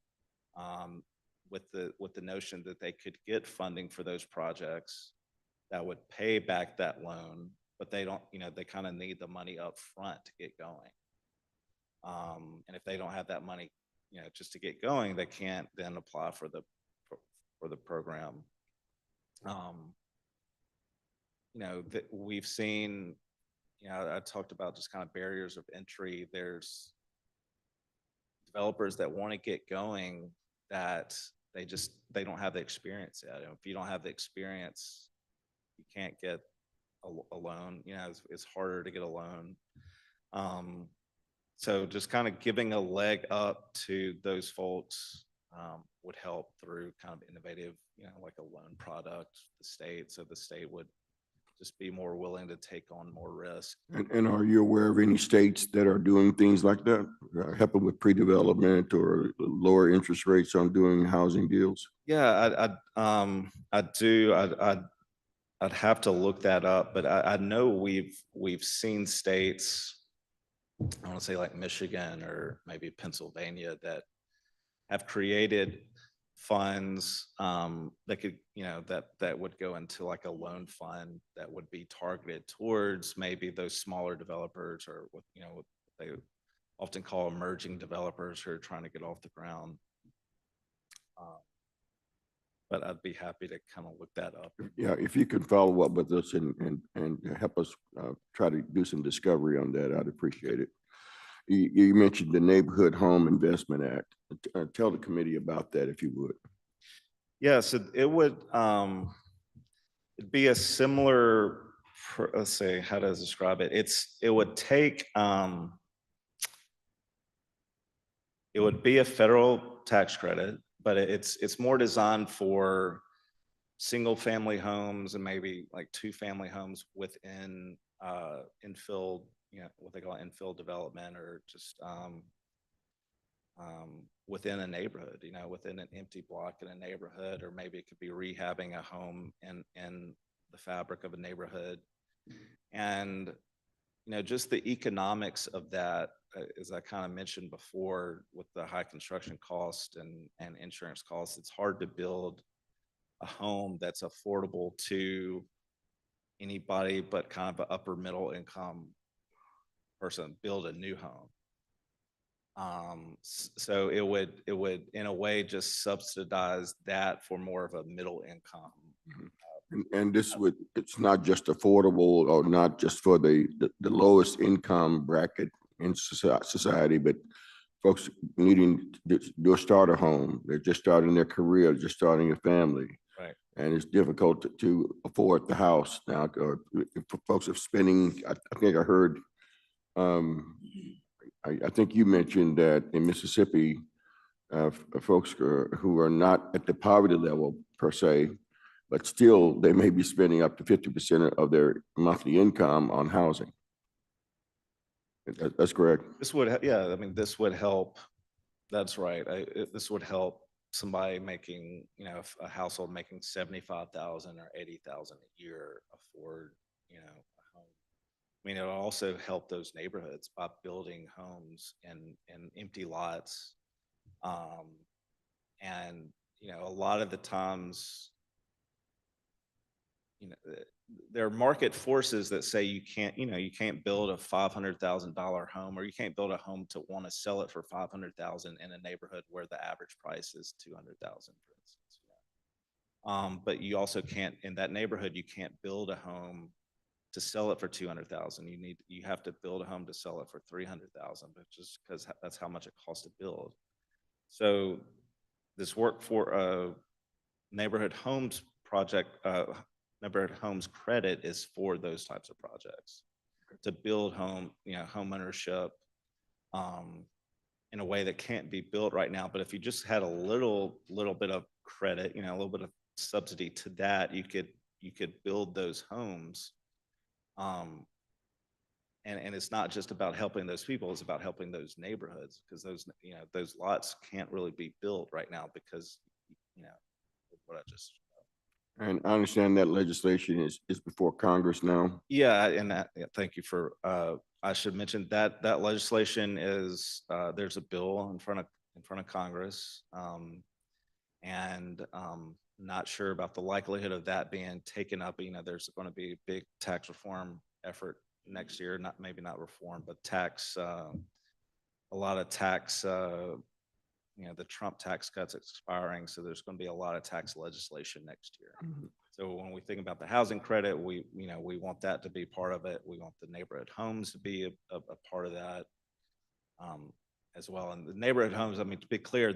with the notion that they could get funding for those projects that would pay back that loan, but they don't, they kind of need the money up front to get going. And if they don't have that money, just to get going, they can't then apply for the program. That we've seen, I talked about just kind of barriers of entry. There's developers that want to get going that they don't have the experience yet. If you don't have the experience, you can't get a loan. It's harder to get a loan. So just kind of giving a leg up to those folks would help through kind of innovative, like a loan product, the state. So the state would just be more willing to take on more risk. And are you aware of any states that are doing things like that, helping with pre-development or lower interest rates on doing housing deals? Yeah, I do. I'd have to look that up, but I know we've seen states, I want to say like Michigan or maybe Pennsylvania, that have created funds that could, that would go into like a loan fund that would be targeted towards maybe those smaller developers, or what they often call emerging developers who are trying to get off the ground. But I'd be happy to kind of look that up. Yeah, if you could follow up with us and help us try to do some discovery on that, I'd appreciate it. You mentioned the Neighborhood Home Investment Act. Tell the committee about that, if you would. Yeah, so it would it'd be a similar, let's say, how to describe it? It would take It would be a federal tax credit, but it's more designed for single-family homes and maybe like two-family homes within infill, what they call infill development, or just within a neighborhood, within an empty block in a neighborhood, or maybe it could be rehabbing a home in the fabric of a neighborhood. And just the economics of that, as I kind of mentioned before, with the high construction cost and insurance costs, it's hard to build a home that's affordable to anybody but kind of an upper middle income person build a new home. So it would in a way just subsidize that for more of a middle income. And this would, it's not just affordable or not just for the lowest income bracket in society, but folks needing to do a starter home. They're just starting their career, just starting a family. Right. And it's difficult to afford the house now. Or if folks are spending, I think I heard, I think you mentioned that in Mississippi, folks who are not at the poverty level per se, but still they may be spending up to 50% of their monthly income on housing. That's correct. This would, yeah, I mean, this would help. That's right. This would help somebody making, a household making 75,000 or 80,000 a year afford, a home. I mean, it'll also help those neighborhoods by building homes in empty lots. And, a lot of the times, there are market forces that say you can't build a $500,000 home, or you can't build a home to want to sell it for $500,000 in a neighborhood where the average price is $200,000, for instance. But you also can't, in that neighborhood, you can't build a home to sell it for $200,000. You have to build a home to sell it for $300,000, but just because that's how much it costs to build. So this work for a neighborhood homes project, neighborhood homes credit is for those types of projects to build home ownership in a way that can't be built right now. But if you just had a little bit of credit, a little bit of subsidy to that, you could build those homes. And it's not just about helping those people, it's about helping those neighborhoods, because those lots can't really be built right now because, what I just. And I understand that legislation is before Congress now. Yeah, and thank you for, I should mention that legislation is, there's a bill in front of Congress. And not sure about the likelihood of that being taken up. There's going to be a big tax reform effort next year, maybe not reform, but tax, a lot of tax, the Trump tax cuts expiring. So there's going to be a lot of tax legislation next year. Mm-hmm. So when we think about the housing credit, we want that to be part of it. We want the neighborhood homes to be a part of that as well. And the neighborhood homes, I mean, to be clear,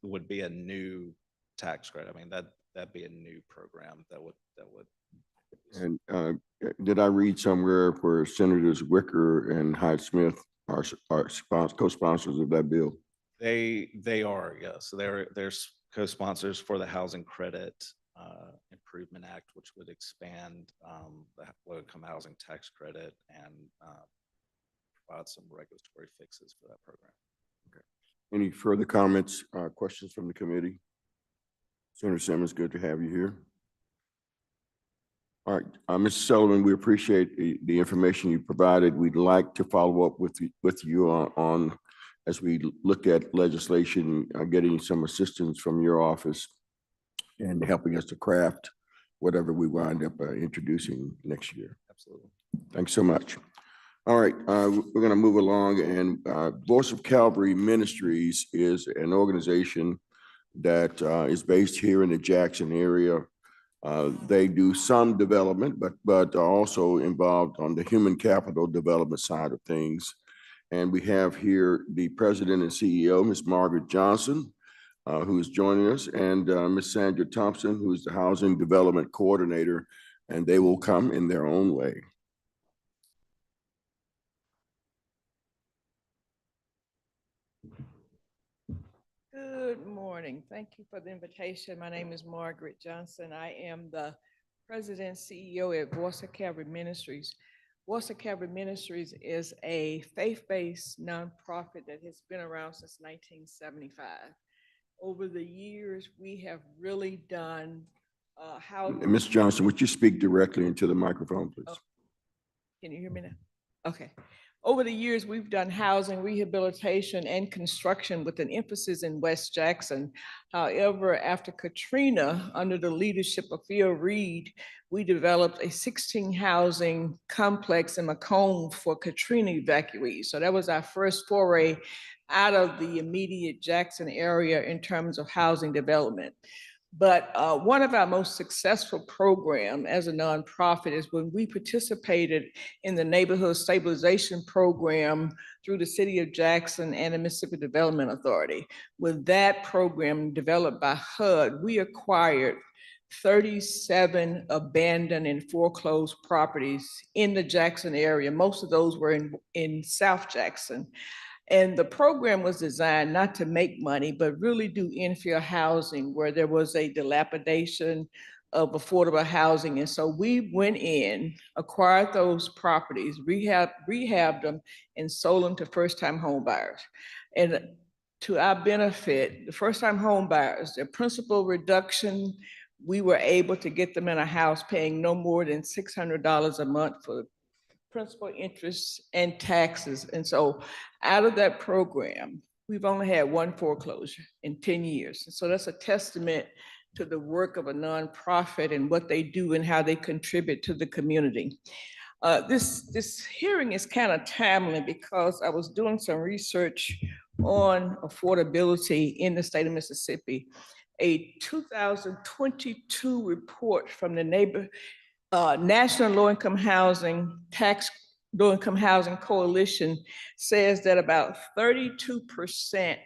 would be a new tax credit. I mean, that'd be a new program that would. And did I read somewhere where Senators Wicker and Hyde-Smith are co-sponsors of that bill? They are, yes. So they're co-sponsors for the Housing Credit Improvement Act, which would expand the low-income housing tax credit and provide some regulatory fixes for that program. Okay. Any further comments, questions from the committee? Senator Simmons, good to have you here. All right, Mr. Sullivan, we appreciate the information you provided. We'd like to follow up with you on as we look at legislation, getting some assistance from your office and helping us to craft whatever we wind up introducing next year. Absolutely. Thanks so much. All right, we're going to move along, and Voice of Calvary Ministries is an organization that is based here in the Jackson area. They do some development, but are also involved on the human capital development side of things. And we have here the president and CEO, Ms. Margaret Johnson, who is joining us, and Ms. Sandra Thompson, who is the housing development coordinator, and they will come in their own way. Good morning. Thank you for the invitation. My name is Margaret Johnson. I am the President CEO at Voice of Calvary Ministries. Voice of Calvary Ministries is a faith-based nonprofit that has been around since 1975. Over the years, we have really done how. Ms. Johnson, would you speak directly into the microphone, please? Can you hear me now? Okay. Over the years, we've done housing, rehabilitation, and construction with an emphasis in West Jackson. However, after Katrina, under the leadership of Phil Reed, we developed a 16 housing complex in Macomb for Katrina evacuees. So that was our first foray out of the immediate Jackson area in terms of housing development. But one of our most successful programs as a nonprofit is when we participated in the Neighborhood Stabilization Program through the City of Jackson and the Mississippi Development Authority. With that program developed by HUD, we acquired 37 abandoned and foreclosed properties in the Jackson area. Most of those were in South Jackson. And the program was designed not to make money, but really do infill housing where there was a dilapidation of affordable housing. And so we went in, acquired those properties, rehabbed them, and sold them to first-time home buyers. And to our benefit, the first-time home buyers, their principal reduction, we were able to get them in a house paying no more than $600 a month for principal, interest, and taxes. And so out of that program, we've only had one foreclosure in 10 years. So that's a testament to the work of a nonprofit and what they do and how they contribute to the community. This hearing is kind of timely because I was doing some research on affordability in the state of Mississippi. A 2022 report from the National Low-Income Housing Coalition says that about 32%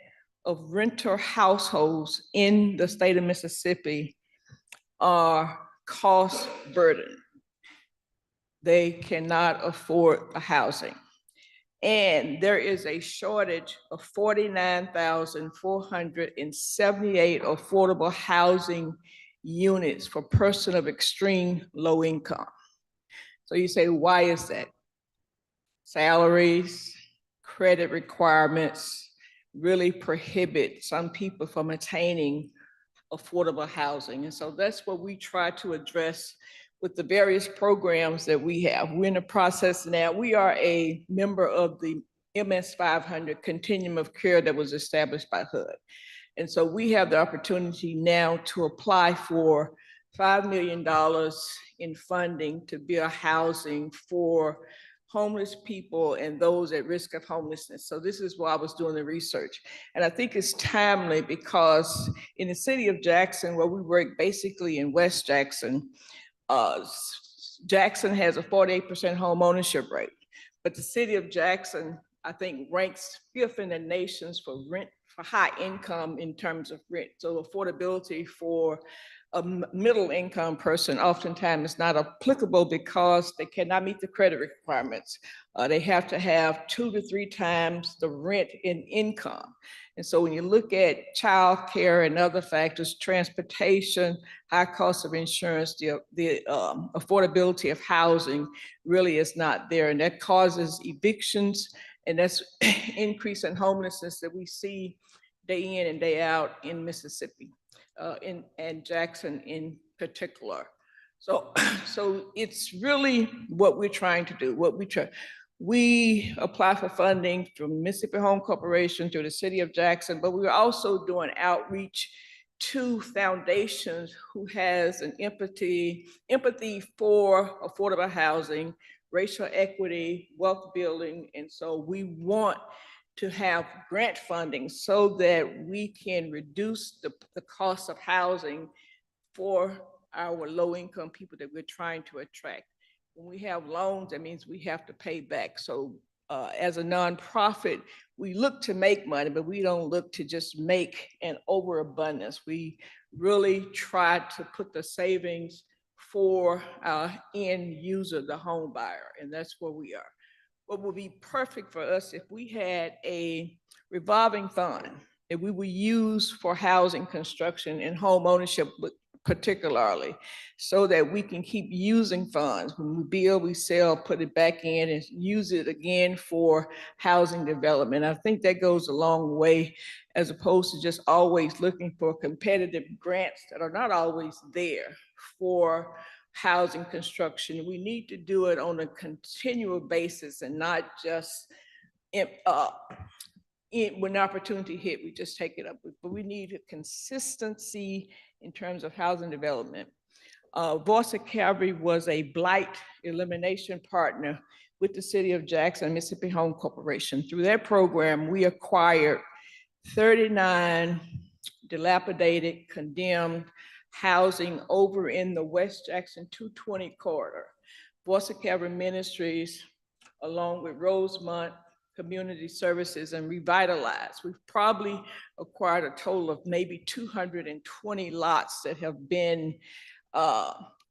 of renter households in the state of Mississippi are cost burdened. They cannot afford the housing. And there is a shortage of 49,478 affordable housing units for person of extreme low income. So you say, why is that? Salaries, credit requirements really prohibit some people from attaining affordable housing. And so that's what we try to address with the various programs that we have. We're in the process now. We are a member of the MS 500 Continuum of Care that was established by HUD. And so we have the opportunity now to apply for $5 million in funding to build housing for homeless people and those at risk of homelessness. So this is why I was doing the research. And I think it's timely because in the city of Jackson, where we work basically in West Jackson, Jackson has a 48% home ownership rate. But the city of Jackson, I think, ranks 5th in the nations for rent, for high income in terms of rent. So affordability for a middle income person oftentimes is not applicable because they cannot meet the credit requirements. They have to have 2 to 3 times the rent in income. And so when you look at childcare and other factors, transportation, high cost of insurance, the affordability of housing really is not there. And that causes evictions, and that's increase in homelessness that we see day in and day out in Mississippi, and Jackson in particular. So it's really what we're trying to do. We apply for funding from Mississippi Home Corporation through the city of Jackson, but we're also doing outreach to foundations who has an empathy for affordable housing, racial equity, wealth building. And so we want to have grant funding so that we can reduce the cost of housing for our low-income people that we're trying to attract. When we have loans, that means we have to pay back. So as a nonprofit, we look to make money, but we don't look to just make an overabundance. We really try to put the savings for our end user, the home buyer, and that's where we are. What would be perfect for us if we had a revolving fund. that we will use for housing construction and home ownership particularly, so that we can keep using funds. When we build, we sell, put it back in and use it again for housing development. I think that goes a long way, as opposed to just always looking for competitive grants that are not always there for housing construction. We need to do it on a continual basis and not just when opportunity hit, we just take it up. But we need a consistency in terms of housing development. Voice of Calvary was a blight elimination partner with the city of Jackson, Mississippi Home Corporation. Through that program, we acquired 39 dilapidated, condemned housing over in the West Jackson 220 corridor. Voice of Calvary Ministries, along with Rosemont Community Services and Revitalize, we've probably acquired a total of maybe 220 lots that have been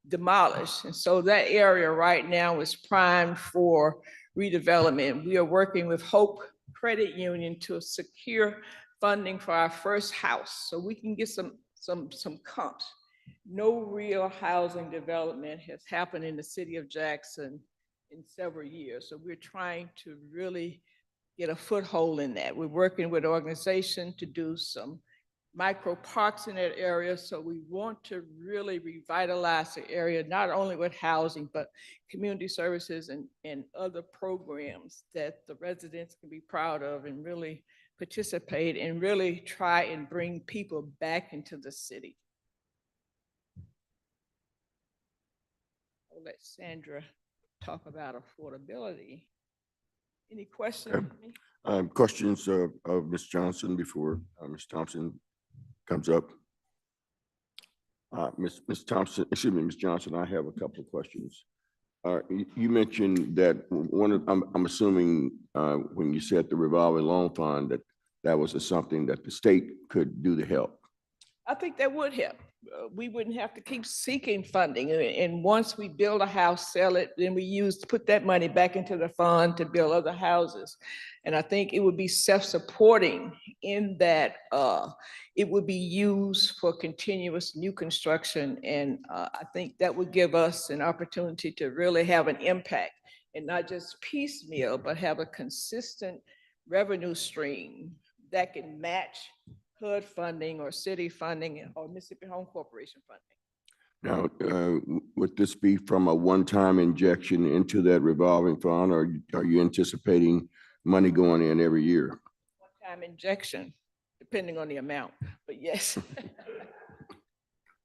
demolished. And so that area right now is primed for redevelopment. We are working with Hope Credit Union to secure funding for our first house so we can get some comps. No real housing development has happened in the city of Jackson in several years. So we're trying to really get a foothold in that. We're working with an organization to do some micro parks in that area. So we want to really revitalize the area, not only with housing, but community services and other programs that the residents can be proud of and really participate and really try and bring people back into the city. I'll let Sandra talk about affordability. Any questions? Okay. Questions of Ms. Johnson before Ms. Thompson comes up? Ms. Thompson, excuse me, Ms. Johnson, I have a couple of questions. You mentioned that I'm assuming when you said the revolving loan fund, that was something that the state could do to help. I think that would help. We wouldn't have to keep seeking funding. And once we build a house, sell it, then we put that money back into the fund to build other houses. And I think it would be self-supporting in that it would be used for continuous new construction. And I think that would give us an opportunity to really have an impact and not just piecemeal, but have a consistent revenue stream that can match HUD funding or city funding or Mississippi Home Corporation funding. Now, would this be from a one-time injection into that revolving fund, or are you anticipating money going in every year? One-time injection, depending on the amount, but yes.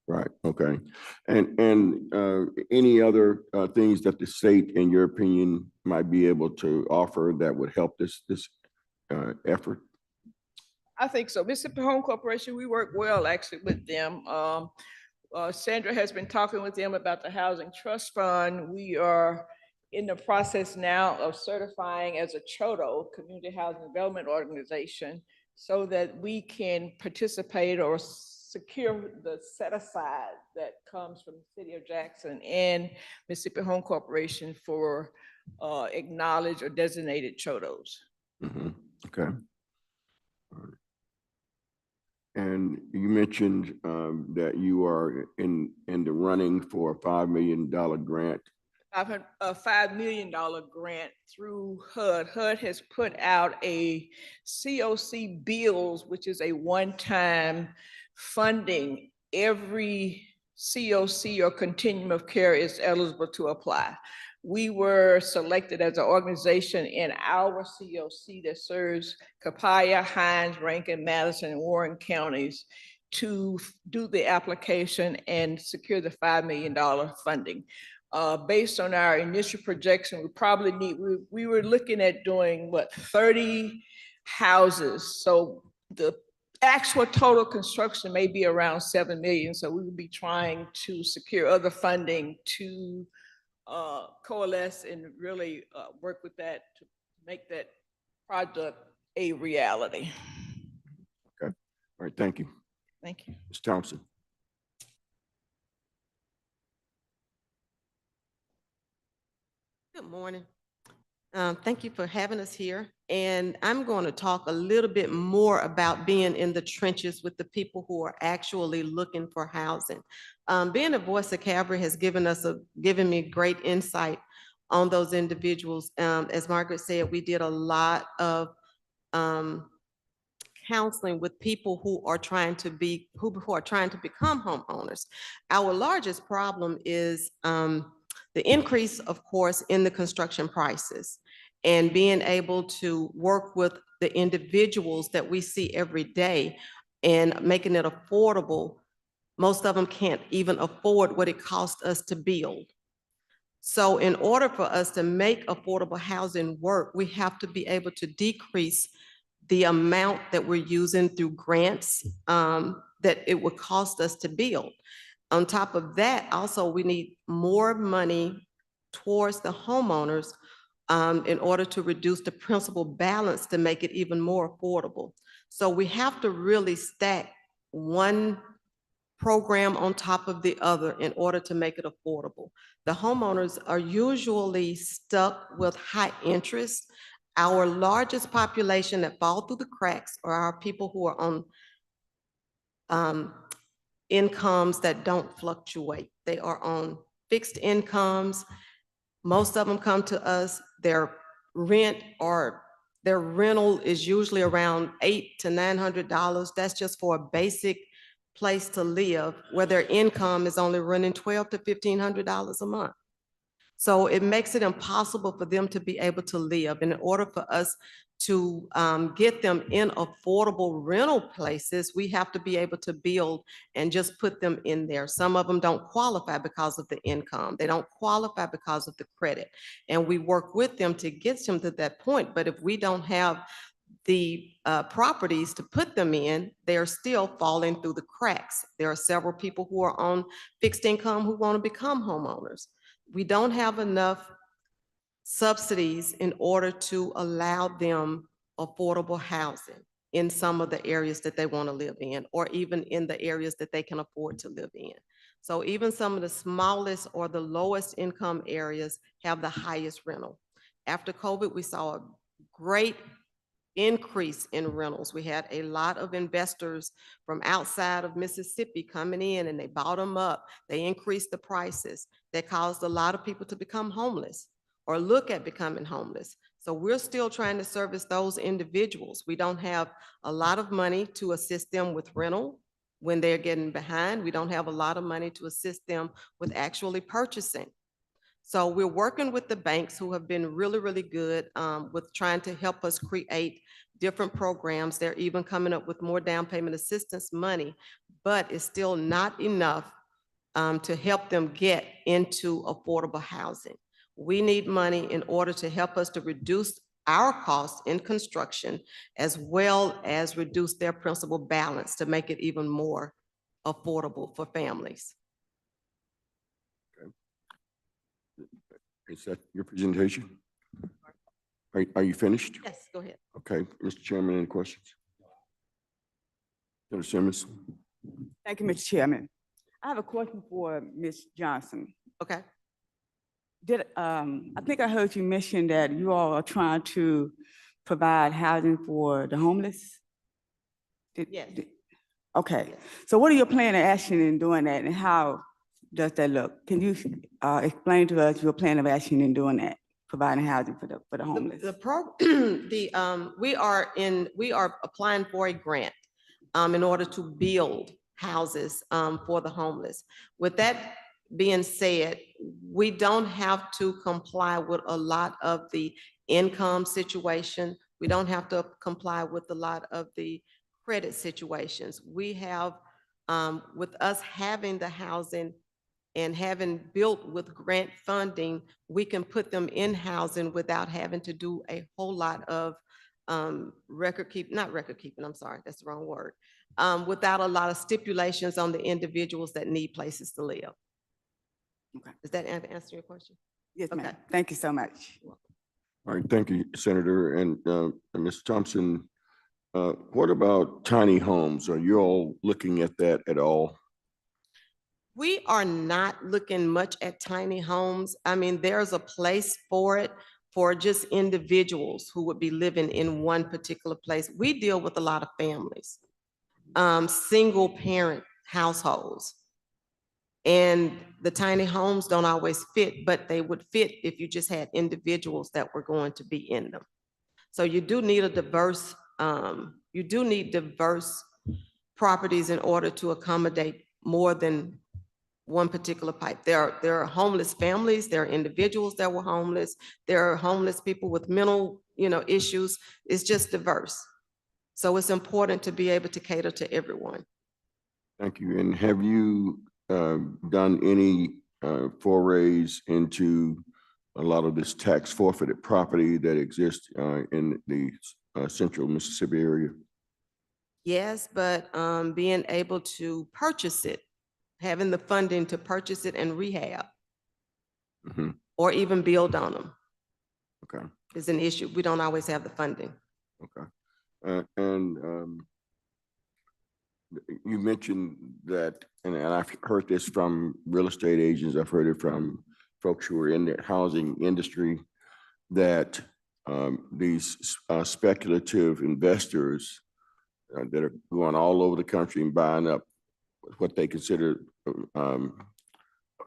Right, okay. And any other things that the state, in your opinion, might be able to offer that would help this effort? I think so. Mississippi Home Corporation, we work well actually with them. Sandra has been talking with them about the Housing Trust Fund. We are in the process now of certifying as a CHODO, Community Housing Development Organization, so that we can participate or secure the set aside that comes from the city of Jackson and Mississippi Home Corporation for acknowledged or designated CHODOs. Mm-hmm. Okay. All right. And you mentioned that you are in the running for a $5 million grant. A $5 million grant through HUD. HUD has put out a COC bills, which is a one-time funding. Every COC or continuum of care is eligible to apply. We were selected as an organization in our COC that serves Copiah, Hinds, Rankin, Madison, and Warren counties to do the application and secure the $5 million funding. Based on our initial projection, we probably we were looking at doing what, 30 houses. So the actual total construction may be around 7 million. So we will be trying to secure other funding to coalesce and really work with that to make that project a reality. Okay. All right. Thank you. Thank you. Ms. Thompson. Good morning. Thank you for having us here. And I'm going to talk a little bit more about being in the trenches with the people who are actually looking for housing. Being a voice of Calvary has given me great insight on those individuals. As Margaret said, we did a lot of counseling with people who are trying to become homeowners. Our largest problem is the increase, of course, in the construction prices and being able to work with the individuals that we see every day and making it affordable. Most of them can't even afford what it costs us to build. So in order for us to make affordable housing work, we have to be able to decrease the amount that we're using through grants that it would cost us to build. On top of that, also, we need more money towards the homeowners in order to reduce the principal balance to make it even more affordable. So we have to really stack one program on top of the other in order to make it affordable. The homeowners are usually stuck with high interest. Our largest population that fall through the cracks are our people who are on incomes that don't fluctuate. They are on fixed incomes. Most of them come to us, their rental is usually around $800 to $900. That's just for a basic place to live, where their income is only running $1,200 to $1,500 a month. So it makes it impossible for them to be able to live. And in order for us to get them in affordable rental places, we have to be able to build and just put them in there. Some of them don't qualify because of the income. They don't qualify because of the credit. And we work with them to get them to that point. But if we don't have the properties to put them in, they're still falling through the cracks. There are several people who are on fixed income who want to become homeowners. We don't have enough subsidies in order to allow them affordable housing in some of the areas that they want to live in, or even in the areas that they can afford to live in. So even some of the smallest or the lowest income areas have the highest rental. After COVID, we saw a great increase in rentals. We had a lot of investors from outside of Mississippi coming in, and they bought them up. They increased the prices. That caused a lot of people to become homeless or look at becoming homeless. So we're still trying to service those individuals. We don't have a lot of money to assist them with rental when they're getting behind. We don't have a lot of money to assist them with actually purchasing. So we're working with the banks who have been really, really good with trying to help us create different programs. They're even coming up with more down payment assistance money, but it's still not enough to help them get into affordable housing. We need money in order to help us to reduce our costs in construction, as well as reduce their principal balance to make it even more affordable for families. Is that your presentation? Are you finished? Yes, go ahead. Okay, Mr. Chairman, any questions? Senator Simmons? Thank you, Mr. Chairman. I have a question for Ms. Johnson. Okay. I think I heard you mention that you all are trying to provide housing for the homeless? Yes. Okay, so what are your plan of action in doing that, and how does that look? Can you explain to us your plan of action in doing that, providing housing for the homeless? We are applying for a grant in order to build houses for the homeless. With that being said, we don't have to comply with a lot of the income situation. We don't have to comply with a lot of the credit situations. We have, with us having the housing and having built with grant funding, we can put them in housing without having to do a whole lot of not record keeping, I'm sorry, that's the wrong word. Without a lot of stipulations on the individuals that need places to live. Okay. Does that answer your question? Yes, Okay. ma'am. Thank you so much. All right, thank you, Senator. And Ms. Thompson, what about tiny homes? Are you all looking at that at all? We are not looking much at tiny homes. I mean, there's a place for it, for just individuals who would be living in one particular place. We deal with a lot of families, single parent households. And the tiny homes don't always fit, but they would fit if you just had individuals that were going to be in them. So you do need a diverse, diverse properties in order to accommodate more than one particular type. There are homeless families, there are individuals that were homeless, there are homeless people with mental, issues. It's just diverse. So it's important to be able to cater to everyone. Thank you. And have you done any forays into a lot of this tax forfeited property that exists in the central Mississippi area? Yes, but being able to purchase it, having the funding to purchase it and rehab, or even build on them. Okay. Is an issue. We don't always have the funding. Okay. You mentioned that, and I've heard this from real estate agents, I've heard it from folks who are in the housing industry, that these speculative investors that are going all over the country and buying up what they consider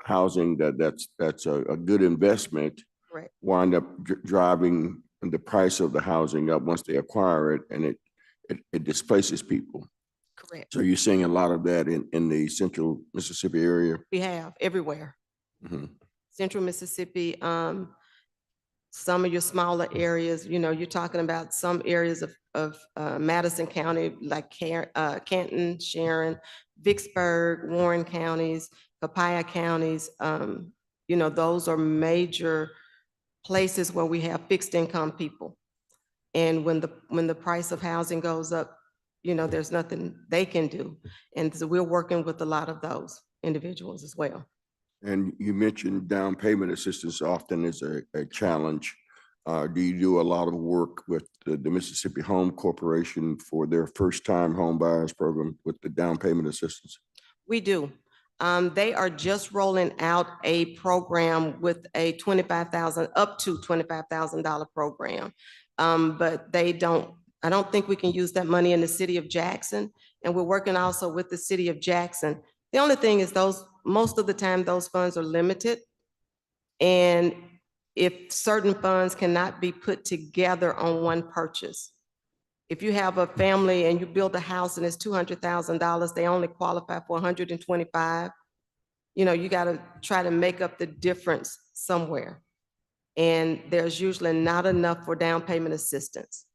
housing that's a good investment, Right. wind up driving the price of the housing up once they acquire it, and it displaces people. Correct. So you're seeing a lot of that in the central Mississippi area? We have everywhere. Central Mississippi, some of your smaller areas, you're talking about some areas of Madison County, like Canton, Sharon, Vicksburg, Warren counties, Papaya counties. Those are major places where we have fixed income people. And when the price of housing goes up, there's nothing they can do. And so we're working with a lot of those individuals as well. And you mentioned down payment assistance often is a challenge. Do you do a lot of work with the Mississippi Home Corporation for their first-time home buyers program with the down payment assistance? We do. They are just rolling out a program with a up to $25,000 program. But I don't think we can use that money in the city of Jackson. And we're working also with the city of Jackson. The only thing is most of the time, those funds are limited. And if certain funds cannot be put together on one purchase, if you have a family and you build a house and it's $200,000, they only qualify for 125. You got to try to make up the difference somewhere. And there's usually not enough for down payment assistance.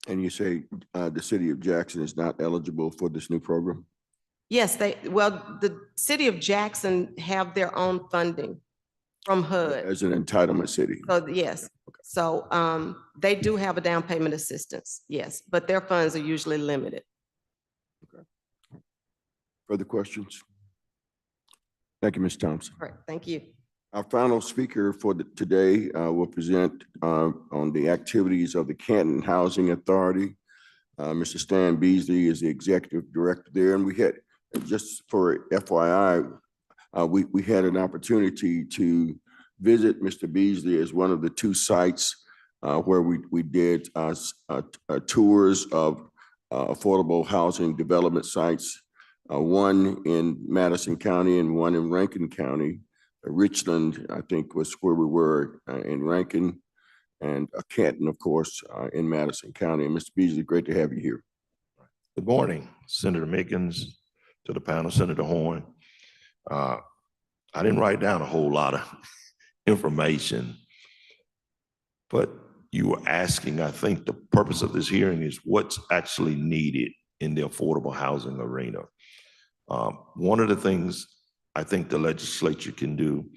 And you say the city of Jackson is not eligible for this new program? Yes, the city of Jackson have their own funding from HUD. As an entitlement city? So yes, so they do have a down payment assistance, yes, but their funds are usually limited. Okay. Further questions? Thank you, Ms. Thompson. All right, thank you. Our final speaker for today will present on the activities of the Canton Housing Authority. Mr. Stan Beasley is the executive director there, and we had, just for FYI, we had an opportunity to visit Mr. Beasley as one of the two sites where we did tours of affordable housing development sites, one in Madison County and one in Rankin County. Richland, I think, was where we were in Rankin, and Canton, of course, in Madison County. And Mr. Beasley, great to have you here. Good morning, Senator Mickens, to the panel, Senator Horn. I didn't write down a whole lot of information, but you were asking, I think the purpose of this hearing is what's actually needed in the affordable housing arena. One of the things I think the legislature can do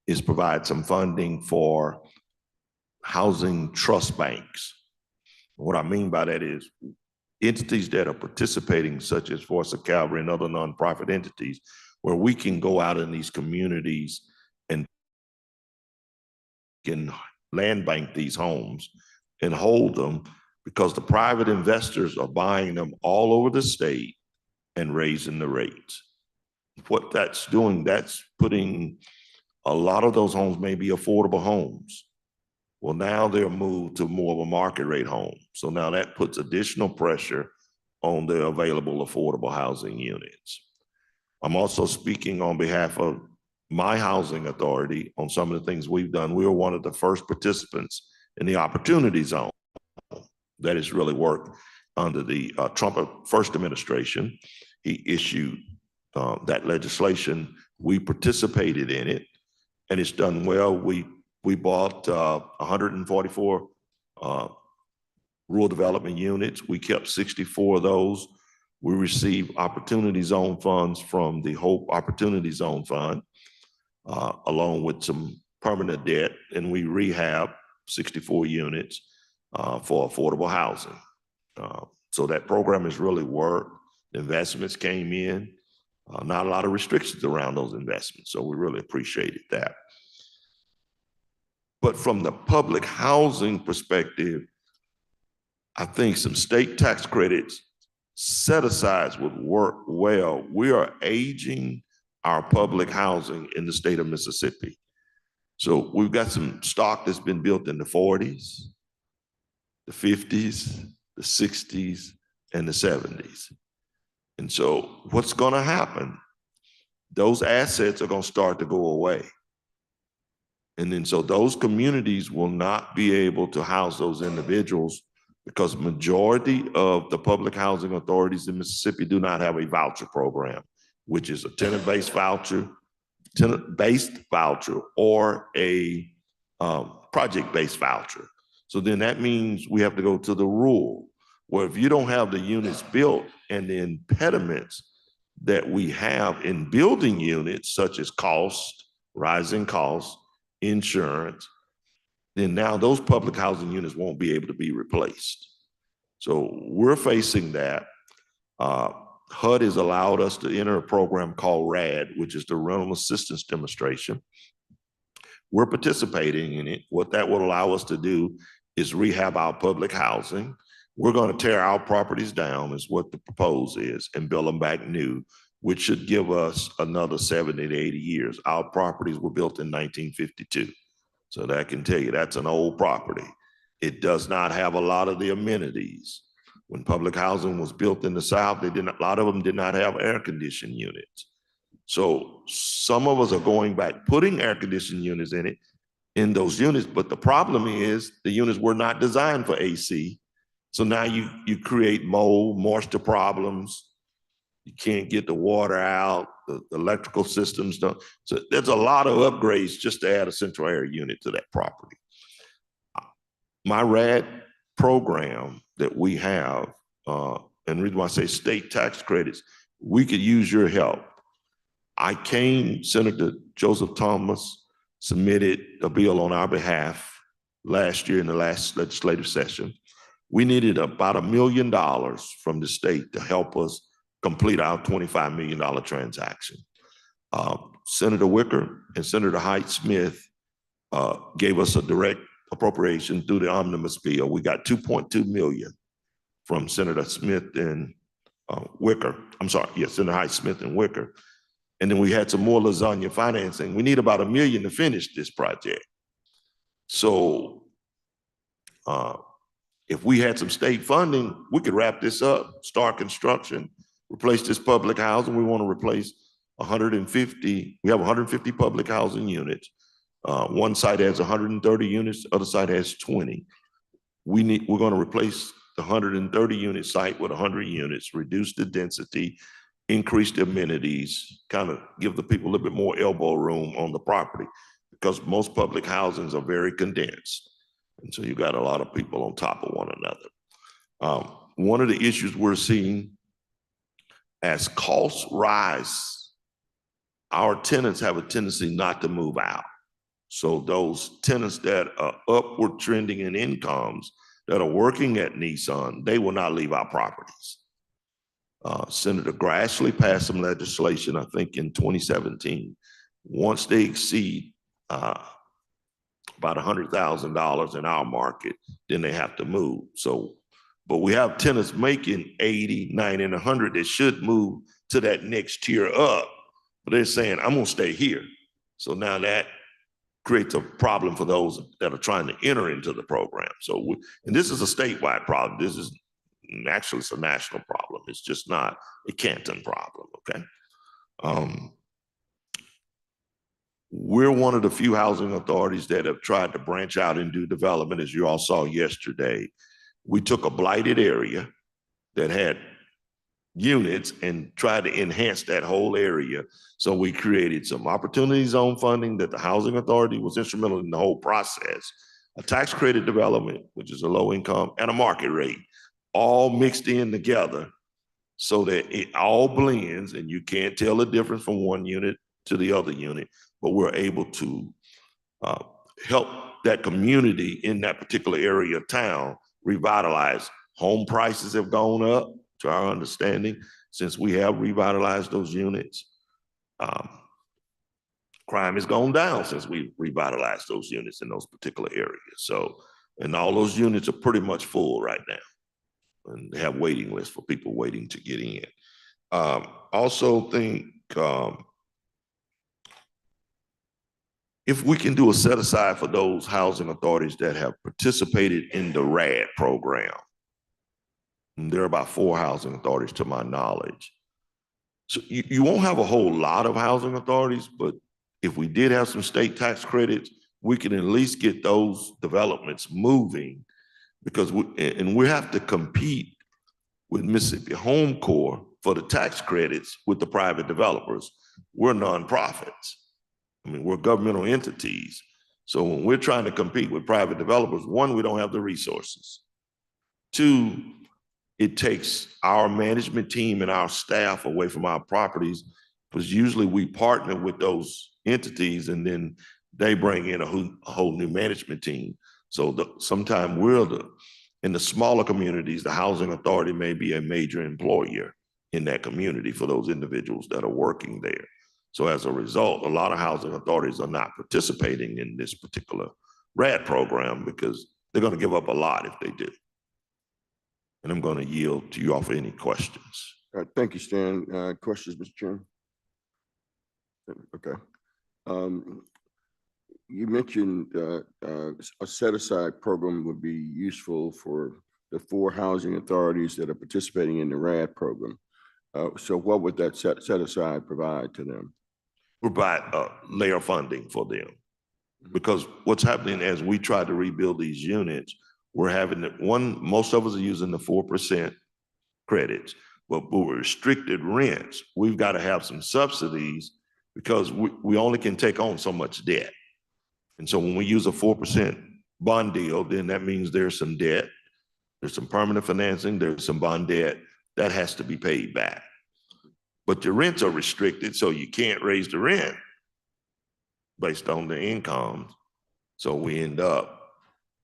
is provide some funding for housing trust banks. What I mean by that is entities that are participating, such as Voice of Calvary and other nonprofit entities, where we can go out in these communities and can land bank these homes and hold them, because the private investors are buying them all over the state and raising the rates. What that's doing, that's putting a lot of those homes may be affordable homes, Well, now they're moved to more of a market rate home. So now that puts additional pressure on the available affordable housing units. I'm also speaking on behalf of my housing authority on some of the things we've done. We were one of the first participants in the Opportunity Zone that has really worked under the Trump first administration. He issued that legislation. We participated in it, and it's done well. We bought 144 rural development units. We kept 64 of those. We received Opportunity Zone funds from the Hope Opportunity Zone Fund, along with some permanent debt, and we rehabbed 64 units for affordable housing. So that program has really worked. Investments came in, not a lot of restrictions around those investments, so we really appreciated that. But from the public housing perspective, I think some state tax credits set asides would work well. We are aging our public housing in the state of Mississippi. So we've got some stock that's been built in the 40s, the 50s, the 60s, and the 70s. And so what's gonna happen? Those assets are gonna start to go away. And then so those communities will not be able to house those individuals because majority of the public housing authorities in Mississippi do not have a voucher program, which is a tenant-based voucher or a project-based voucher. So then that means we have to go to the rule, where if you don't have the units built and the impediments that we have in building units, such as cost, rising costs, insurance, then now those public housing units won't be able to be replaced. So we're facing that. HUD has allowed us to enter a program called RAD, which is the Rental Assistance Demonstration. We're participating in it. What that will allow us to do is rehab our public housing. We're going to tear our properties down, is what the proposal is, and build them back new, which should give us another 70 to 80 years. Our properties were built in 1952. So that I can tell you that's an old property. It does not have a lot of the amenities. When public housing was built in the South, a lot of them did not have air conditioning units. So some of us are going back, putting air conditioning units in those units, but the problem is the units were not designed for AC. So now you create mold, moisture problems. You can't get the water out, the electrical systems don't. So there's a lot of upgrades just to add a central air unit to that property. My RAD program that we have, and the reason why I say state tax credits, we could use your help. Senator Joseph Thomas submitted a bill on our behalf last year in the last legislative session. We needed about $1 million from the state to help us complete our $25 million transaction. Senator Wicker and Senator Hyde-Smith gave us a direct appropriation through the omnibus bill. We got $2.2 million from Senator Smith and Wicker. I'm sorry, yes, Senator Hyde-Smith and Wicker. And then we had some more lasagna financing. We need about $1 million to finish this project. So if we had some state funding, we could wrap this up, start construction, replace this public housing. We want to replace 150. We have 150 public housing units. One site has 130 units, the other site has 20. We're going to replace the 130 unit site with 100 units, reduce the density, increase the amenities, kind of give the people a little bit more elbow room on the property, because most public housings are very condensed. And so you got a lot of people on top of one another. One of the issues we're seeing as costs rise, our tenants have a tendency not to move out. So those tenants that are upward trending in incomes that are working at Nissan, they will not leave our properties. Senator Grassley passed some legislation, I think in 2017. Once they exceed about $100,000 in our market, then they have to move. So, but we have tenants making 80, 90, and 100 that should move to that next tier up. But they're saying, I'm gonna stay here. So now that creates a problem for those that are trying to enter into the program. So, and this is a statewide problem. This is actually, it's a national problem. It's just not a Canton problem, okay? We're one of the few housing authorities that have tried to branch out and do development, as you all saw yesterday. We took a blighted area that had units and tried to enhance that whole area. So we created some opportunity zone funding that the housing authority was instrumental in the whole process, a tax credit development, which is a low income, and a market rate, all mixed in together so that it all blends and you can't tell the difference from one unit to the other unit, but we're able to help that community in that particular area of town revitalize. Home prices have gone up, to our understanding, since we have revitalized those units. Crime has gone down since we revitalized those units in those particular areas. So, and all those units are pretty much full right now. And they have waiting lists for people waiting to get in. Also think if we can do a set aside for those housing authorities that have participated in the RAD program. And there are about 4 housing authorities to my knowledge. So you won't have a whole lot of housing authorities, but if we did have some state tax credits, we can at least get those developments moving because we have to compete with Mississippi Home Corps for the tax credits with the private developers. We're nonprofits. I mean, we're governmental entities. So when we're trying to compete with private developers, 1, we don't have the resources. 2, it takes our management team and our staff away from our properties because usually we partner with those entities and then they bring in a whole new management team. So sometimes in the smaller communities, the housing authority may be a major employer in that community for those individuals that are working there. So as a result, a lot of housing authorities are not participating in this particular RAD program because they're going to give up a lot if they do. And I'm going to yield to you all for any questions. Thank you, Stan. Questions, Mr. Chairman? Okay. You mentioned a set-aside program would be useful for the 4 housing authorities that are participating in the RAD program. So what would that set-aside provide to them? Provide layer funding for them. Because what's happening as we try to rebuild these units, we're having most of us are using the 4% credits, but with restricted rents, we've got to have some subsidies because we only can take on so much debt. And so when we use a 4% bond deal, then that means there's some debt, there's some permanent financing, there's some bond debt that has to be paid back. But your rents are restricted, so you can't raise the rent based on the income. So we end up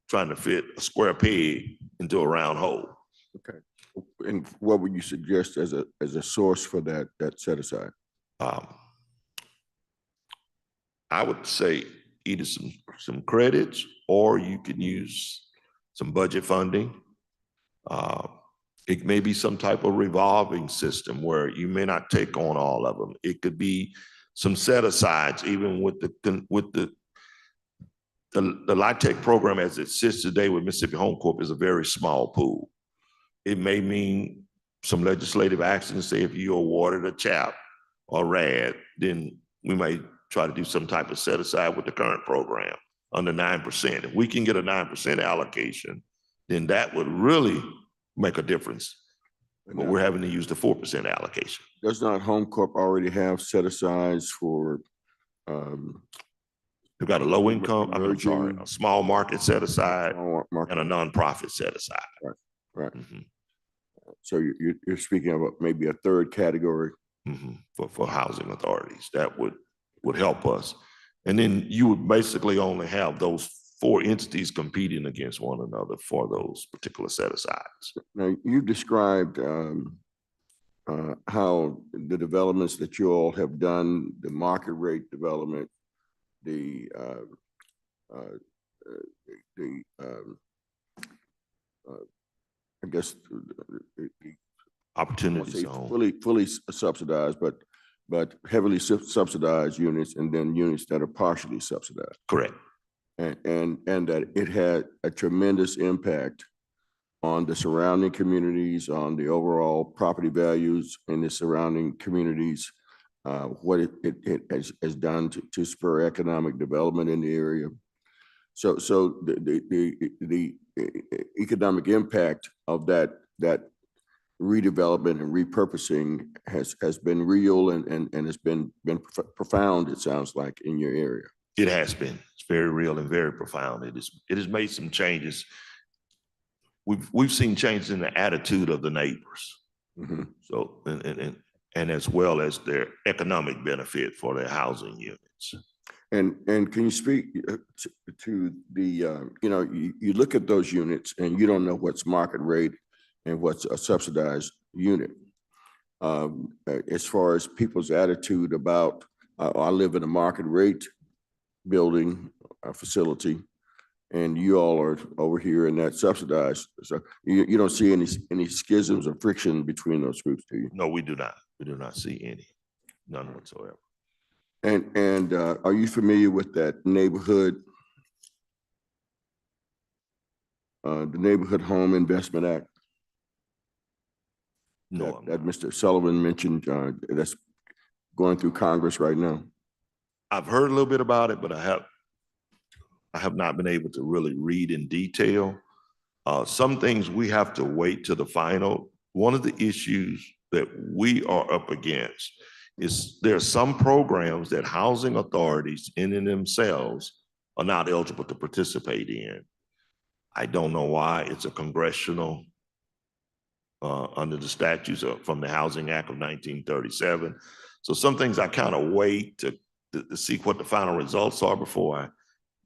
trying to fit a square peg into a round hole. Okay. And what would you suggest as a source for that set aside? I would say either some credits or you can use some budget funding. It may be some type of revolving system where you may not take on all of them. It could be some set asides, even with the LIHTC program as it sits today with Mississippi Home Corp is a very small pool. It may mean some legislative action, say if you awarded a CHAP or RAD, then we may try to do some type of set aside with the current program under 9%. If we can get a 9% allocation, then that would really make a difference. But we're having to use the 4% allocation. Does not Home Corp already have set asides for We've got a low income, I'm sorry, a small market set aside and a nonprofit set aside. Right. Mm-hmm. So you're speaking of maybe a third category. Mm-hmm. For housing authorities, that would help us. And then you would basically only have those 4 entities competing against one another for those particular set asides. Now, you described how the developments that you all have done, the market rate development, I guess the opportunity zone. fully subsidized, but but heavily subsidized units and then units that are partially subsidized. Correct. And that it had a tremendous impact on the surrounding communities, on the overall property values in the surrounding communities, what it has done to spur economic development in the area. So the economic impact of that redevelopment and repurposing has been real and has been profound, it sounds like, in your area. It has been. It's very real and very profound. It has made some changes. We've seen changes in the attitude of the neighbors. Mhm. So, and as well as their economic benefit for their housing units. And can you speak to the, you look at those units and you don't know what's market rate and what's a subsidized unit. As far as people's attitude about, I live in a market rate building facility, and you all are over here in that subsidized. So you don't see any schisms or friction between those groups, do you? No, we do not. We do not see any, none whatsoever. And are you familiar with that neighborhood, the Neighborhood Home Investment Act? No, I'm That not. Mr. Sullivan mentioned, that's going through Congress right now. I've heard a little bit about it, but I have not been able to really read in detail. Some things we have to wait to the final. One of the issues that we are up against is there are some programs that housing authorities in and themselves are not eligible to participate in. I don't know why. It's a congressional, under the statutes from the Housing Act of 1937. So some things I kind of wait to see what the final results are before I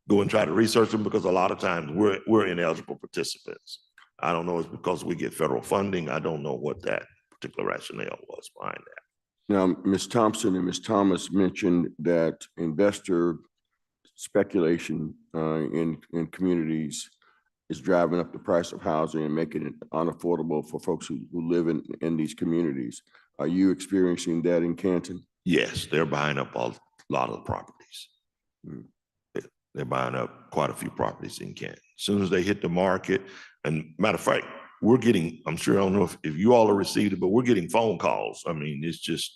go and try to research them, because a lot of times we're ineligible participants. I don't know, it's because we get federal funding. I don't know what that particular rationale was behind that. Now, Ms. Thompson and Ms. Thomas mentioned that investor speculation in communities is driving up the price of housing and making it unaffordable for folks who live in these communities. Are you experiencing that in Canton? Yes, they're buying up a lot of the properties. Mm. They're buying up quite a few properties in Canton. As soon as they hit the market, and matter of fact, we're getting, I'm sure, I don't know if you all have received it, but we're getting phone calls. I mean, it's just,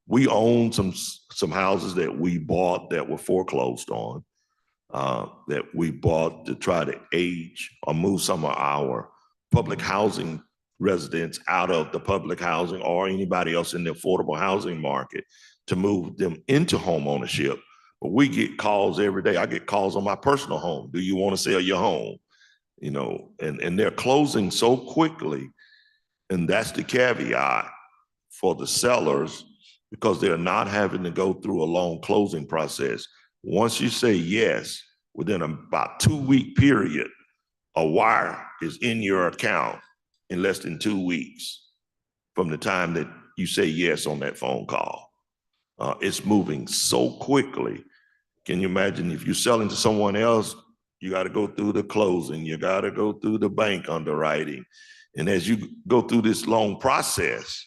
we own some houses that we bought that were foreclosed on, that we bought to try to age or move some of our public housing residents out of the public housing or anybody else in the affordable housing market to move them into home ownership. But we get calls every day. I get calls on my personal home. Do you want to sell your home? You know, and they're closing so quickly. And that's the caveat for the sellers, because they're not having to go through a long closing process. Once you say yes, within about 2-week period, a wire is in your account in less than 2 weeks from the time that you say yes on that phone call. It's moving so quickly. Can you imagine if you're selling to someone else, you got to go through the closing, you got to go through the bank underwriting. And as you go through this long process,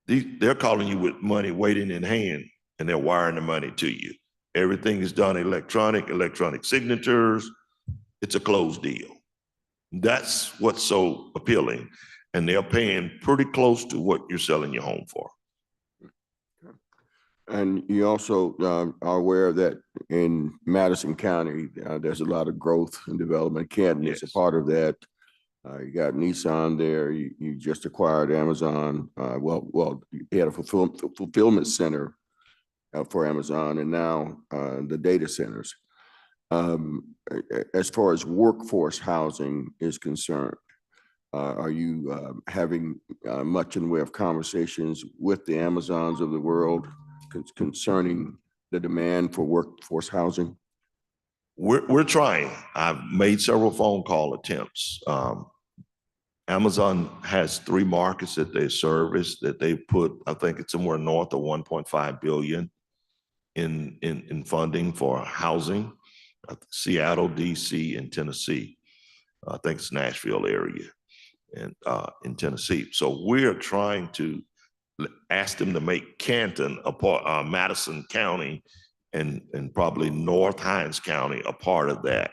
they're calling you with money waiting in hand, and they're wiring the money to you. Everything is done electronic signatures. It's a closed deal. That's what's so appealing. And they're paying pretty close to what you're selling your home for. And you also are aware that in Madison County, there's a lot of growth and development. Canton is a Yes. part of that. You got Nissan there. You just acquired Amazon. Well, you had a fulfillment center for Amazon, and now the data centers. As far as workforce housing is concerned, are you having much in the way of conversations with the Amazons of the world concerning the demand for workforce housing? We're trying. I've made several phone call attempts. Amazon has 3 markets that they service that they put, I think it's somewhere north of 1.5 billion in funding for housing. Seattle, DC, and Tennessee. I think it's Nashville area and in Tennessee. So we're trying to ask them to make Canton a part, Madison County and probably North Hines County a part of that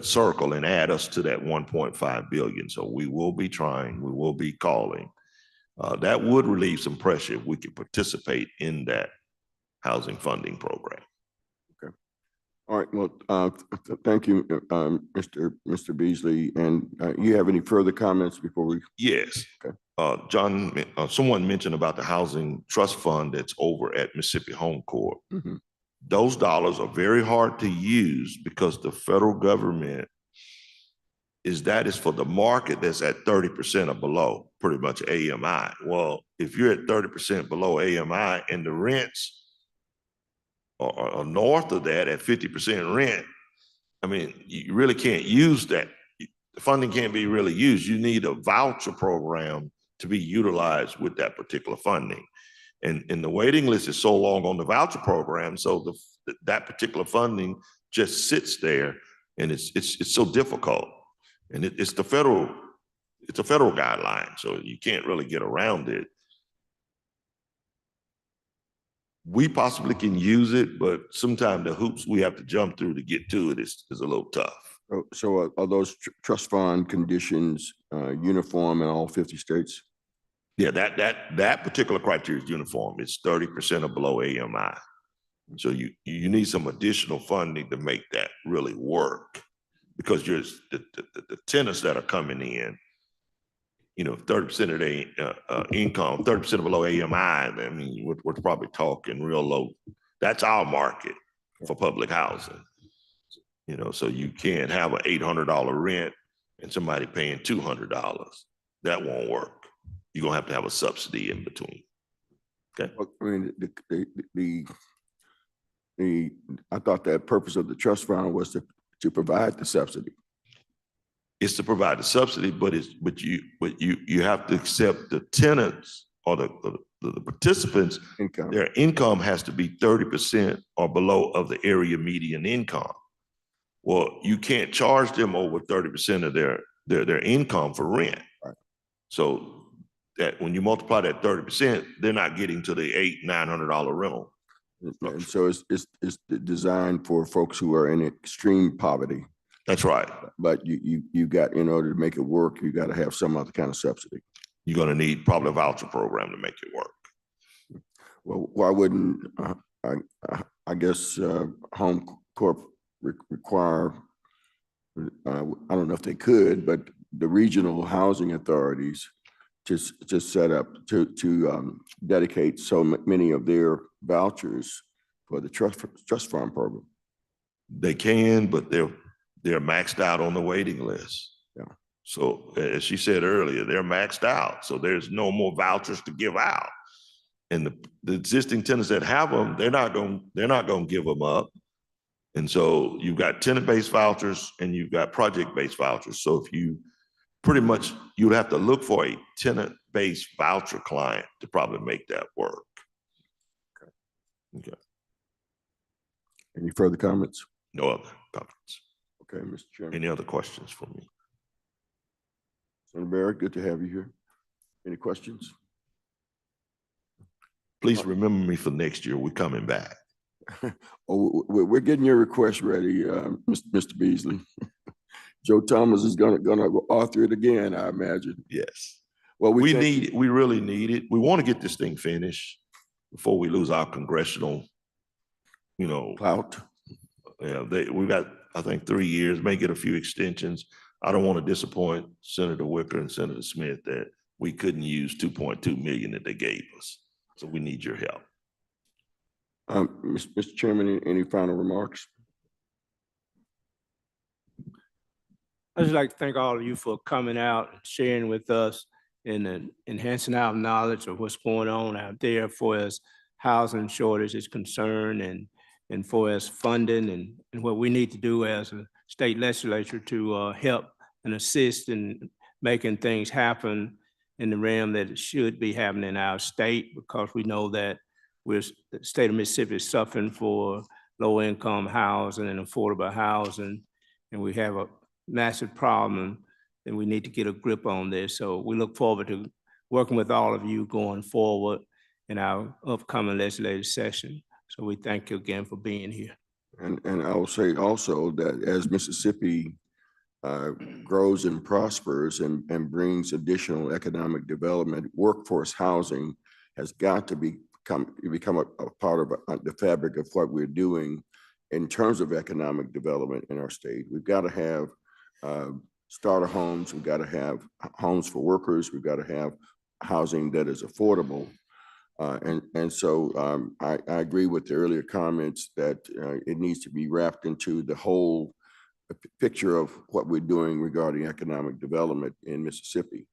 circle and add us to that 1.5 billion. So we will be trying, we will be calling. That would relieve some pressure if we could participate in that housing funding program. Okay. All right. Well, thank you, Mr. Beasley. And you have any further comments before we? Yes. Okay. John, someone mentioned about the housing trust fund that's over at Mississippi Home Corps. Mhm. Those dollars are very hard to use because the federal government is for the market that's at 30% or below, pretty much AMI. Well, if you're at 30% below AMI and the rents are north of that at 50% rent, I mean, you really can't use that. The funding can't be really used. You need a voucher program to be utilized with that particular funding. And the waiting list is so long on the voucher program, so that particular funding just sits there, and it's so difficult. And it's a federal guideline, so you can't really get around it. We possibly can use it, but sometimes the hoops we have to jump through to get to it is a little tough. So are those trust fund conditions uniform in all 50 states? Yeah, that particular criteria is uniform. It's 30% or below AMI. So you need some additional funding to make that really work, because the tenants that are coming in, 30% of their income, 30% below AMI. I mean, we're probably talking real low. That's our market for public housing. So you can't have an $800 rent and somebody paying $200. That won't work. You're gonna have to have a subsidy in between. Okay. I mean, I thought that purpose of the trust fund was to provide the subsidy. It's to provide the subsidy, but you have to accept the tenants or the participants. Income. Their income has to be 30% or below of the area median income. Well, you can't charge them over 30% of their income for rent. Right. So that when you multiply that 30%, they're not getting to the $800-900 rental. And so it's designed for folks who are in extreme poverty. That's right. But you got, in order to make it work, you got to have some other kind of subsidy. You're going to need probably a voucher program to make it work. Well, why wouldn't I guess Home Corp require? I don't know if they could, but the regional housing authorities just set up to dedicate so many of their vouchers for the trust fund program. They can, but they're maxed out on the waiting list. Yeah. So as she said earlier, they're maxed out. So there's no more vouchers to give out. And the existing tenants that have them, they're not going to give them up. And so you've got tenant-based vouchers and you've got project-based vouchers. So if you you'd have to look for a tenant-based voucher client to probably make that work. Okay. Any further comments? No other comments. Okay, Mr. Chairman. Any other questions for me? Senator Barrett, good to have you here. Any questions? Please remember me for next year. We're coming back. Oh, we're getting your request ready, Mr. Beasley. Joe Thomas is gonna author it again, I imagine. Yes. Well, we really need it. We want to get this thing finished before we lose our congressional, clout. Yeah, we've got, I think, 3 years, may get a few extensions. I don't want to disappoint Senator Wicker and Senator Smith that we couldn't use 2.2 million that they gave us. So we need your help. Mr. Chairman, any final remarks? I'd just like to thank all of you for coming out and sharing with us and enhancing our knowledge of what's going on out there for as housing shortage is concerned and for as funding and what we need to do as a state legislature to help and assist in making things happen in the realm that it should be happening in our state, because we know that the state of Mississippi is suffering for low-income housing and affordable housing, and we have a massive problem, and we need to get a grip on this. So we look forward to working with all of you going forward in our upcoming legislative session. So we thank you again for being here. And I will say also that as Mississippi grows and prospers and brings additional economic development, workforce housing has got to become a part of the fabric of what we're doing in terms of economic development in our state. We've got to have starter homes, we've got to have homes for workers, we've got to have housing that is affordable. So I agree with the earlier comments that it needs to be wrapped into the whole picture of what we're doing regarding economic development in Mississippi.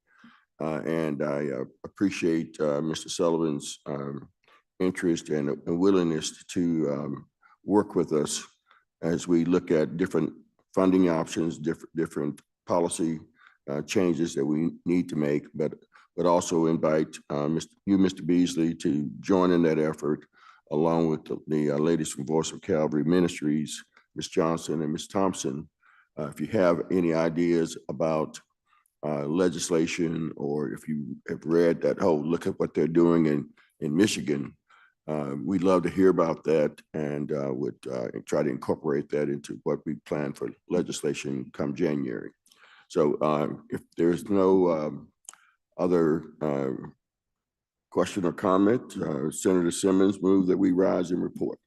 And I appreciate Mr. Sullivan's interest and willingness to work with us as we look at different funding options, different policy changes that we need to make, but also invite Mr. Beasley to join in that effort, along with the ladies from Voice of Calvary Ministries, Ms. Johnson and Ms. Thompson. If you have any ideas about legislation, or if you have read that, oh, look at what they're doing in Michigan, we'd love to hear about that, and would try to incorporate that into what we plan for legislation come January. So if there's no other question or comment, Senator Simmons, move that we rise and report.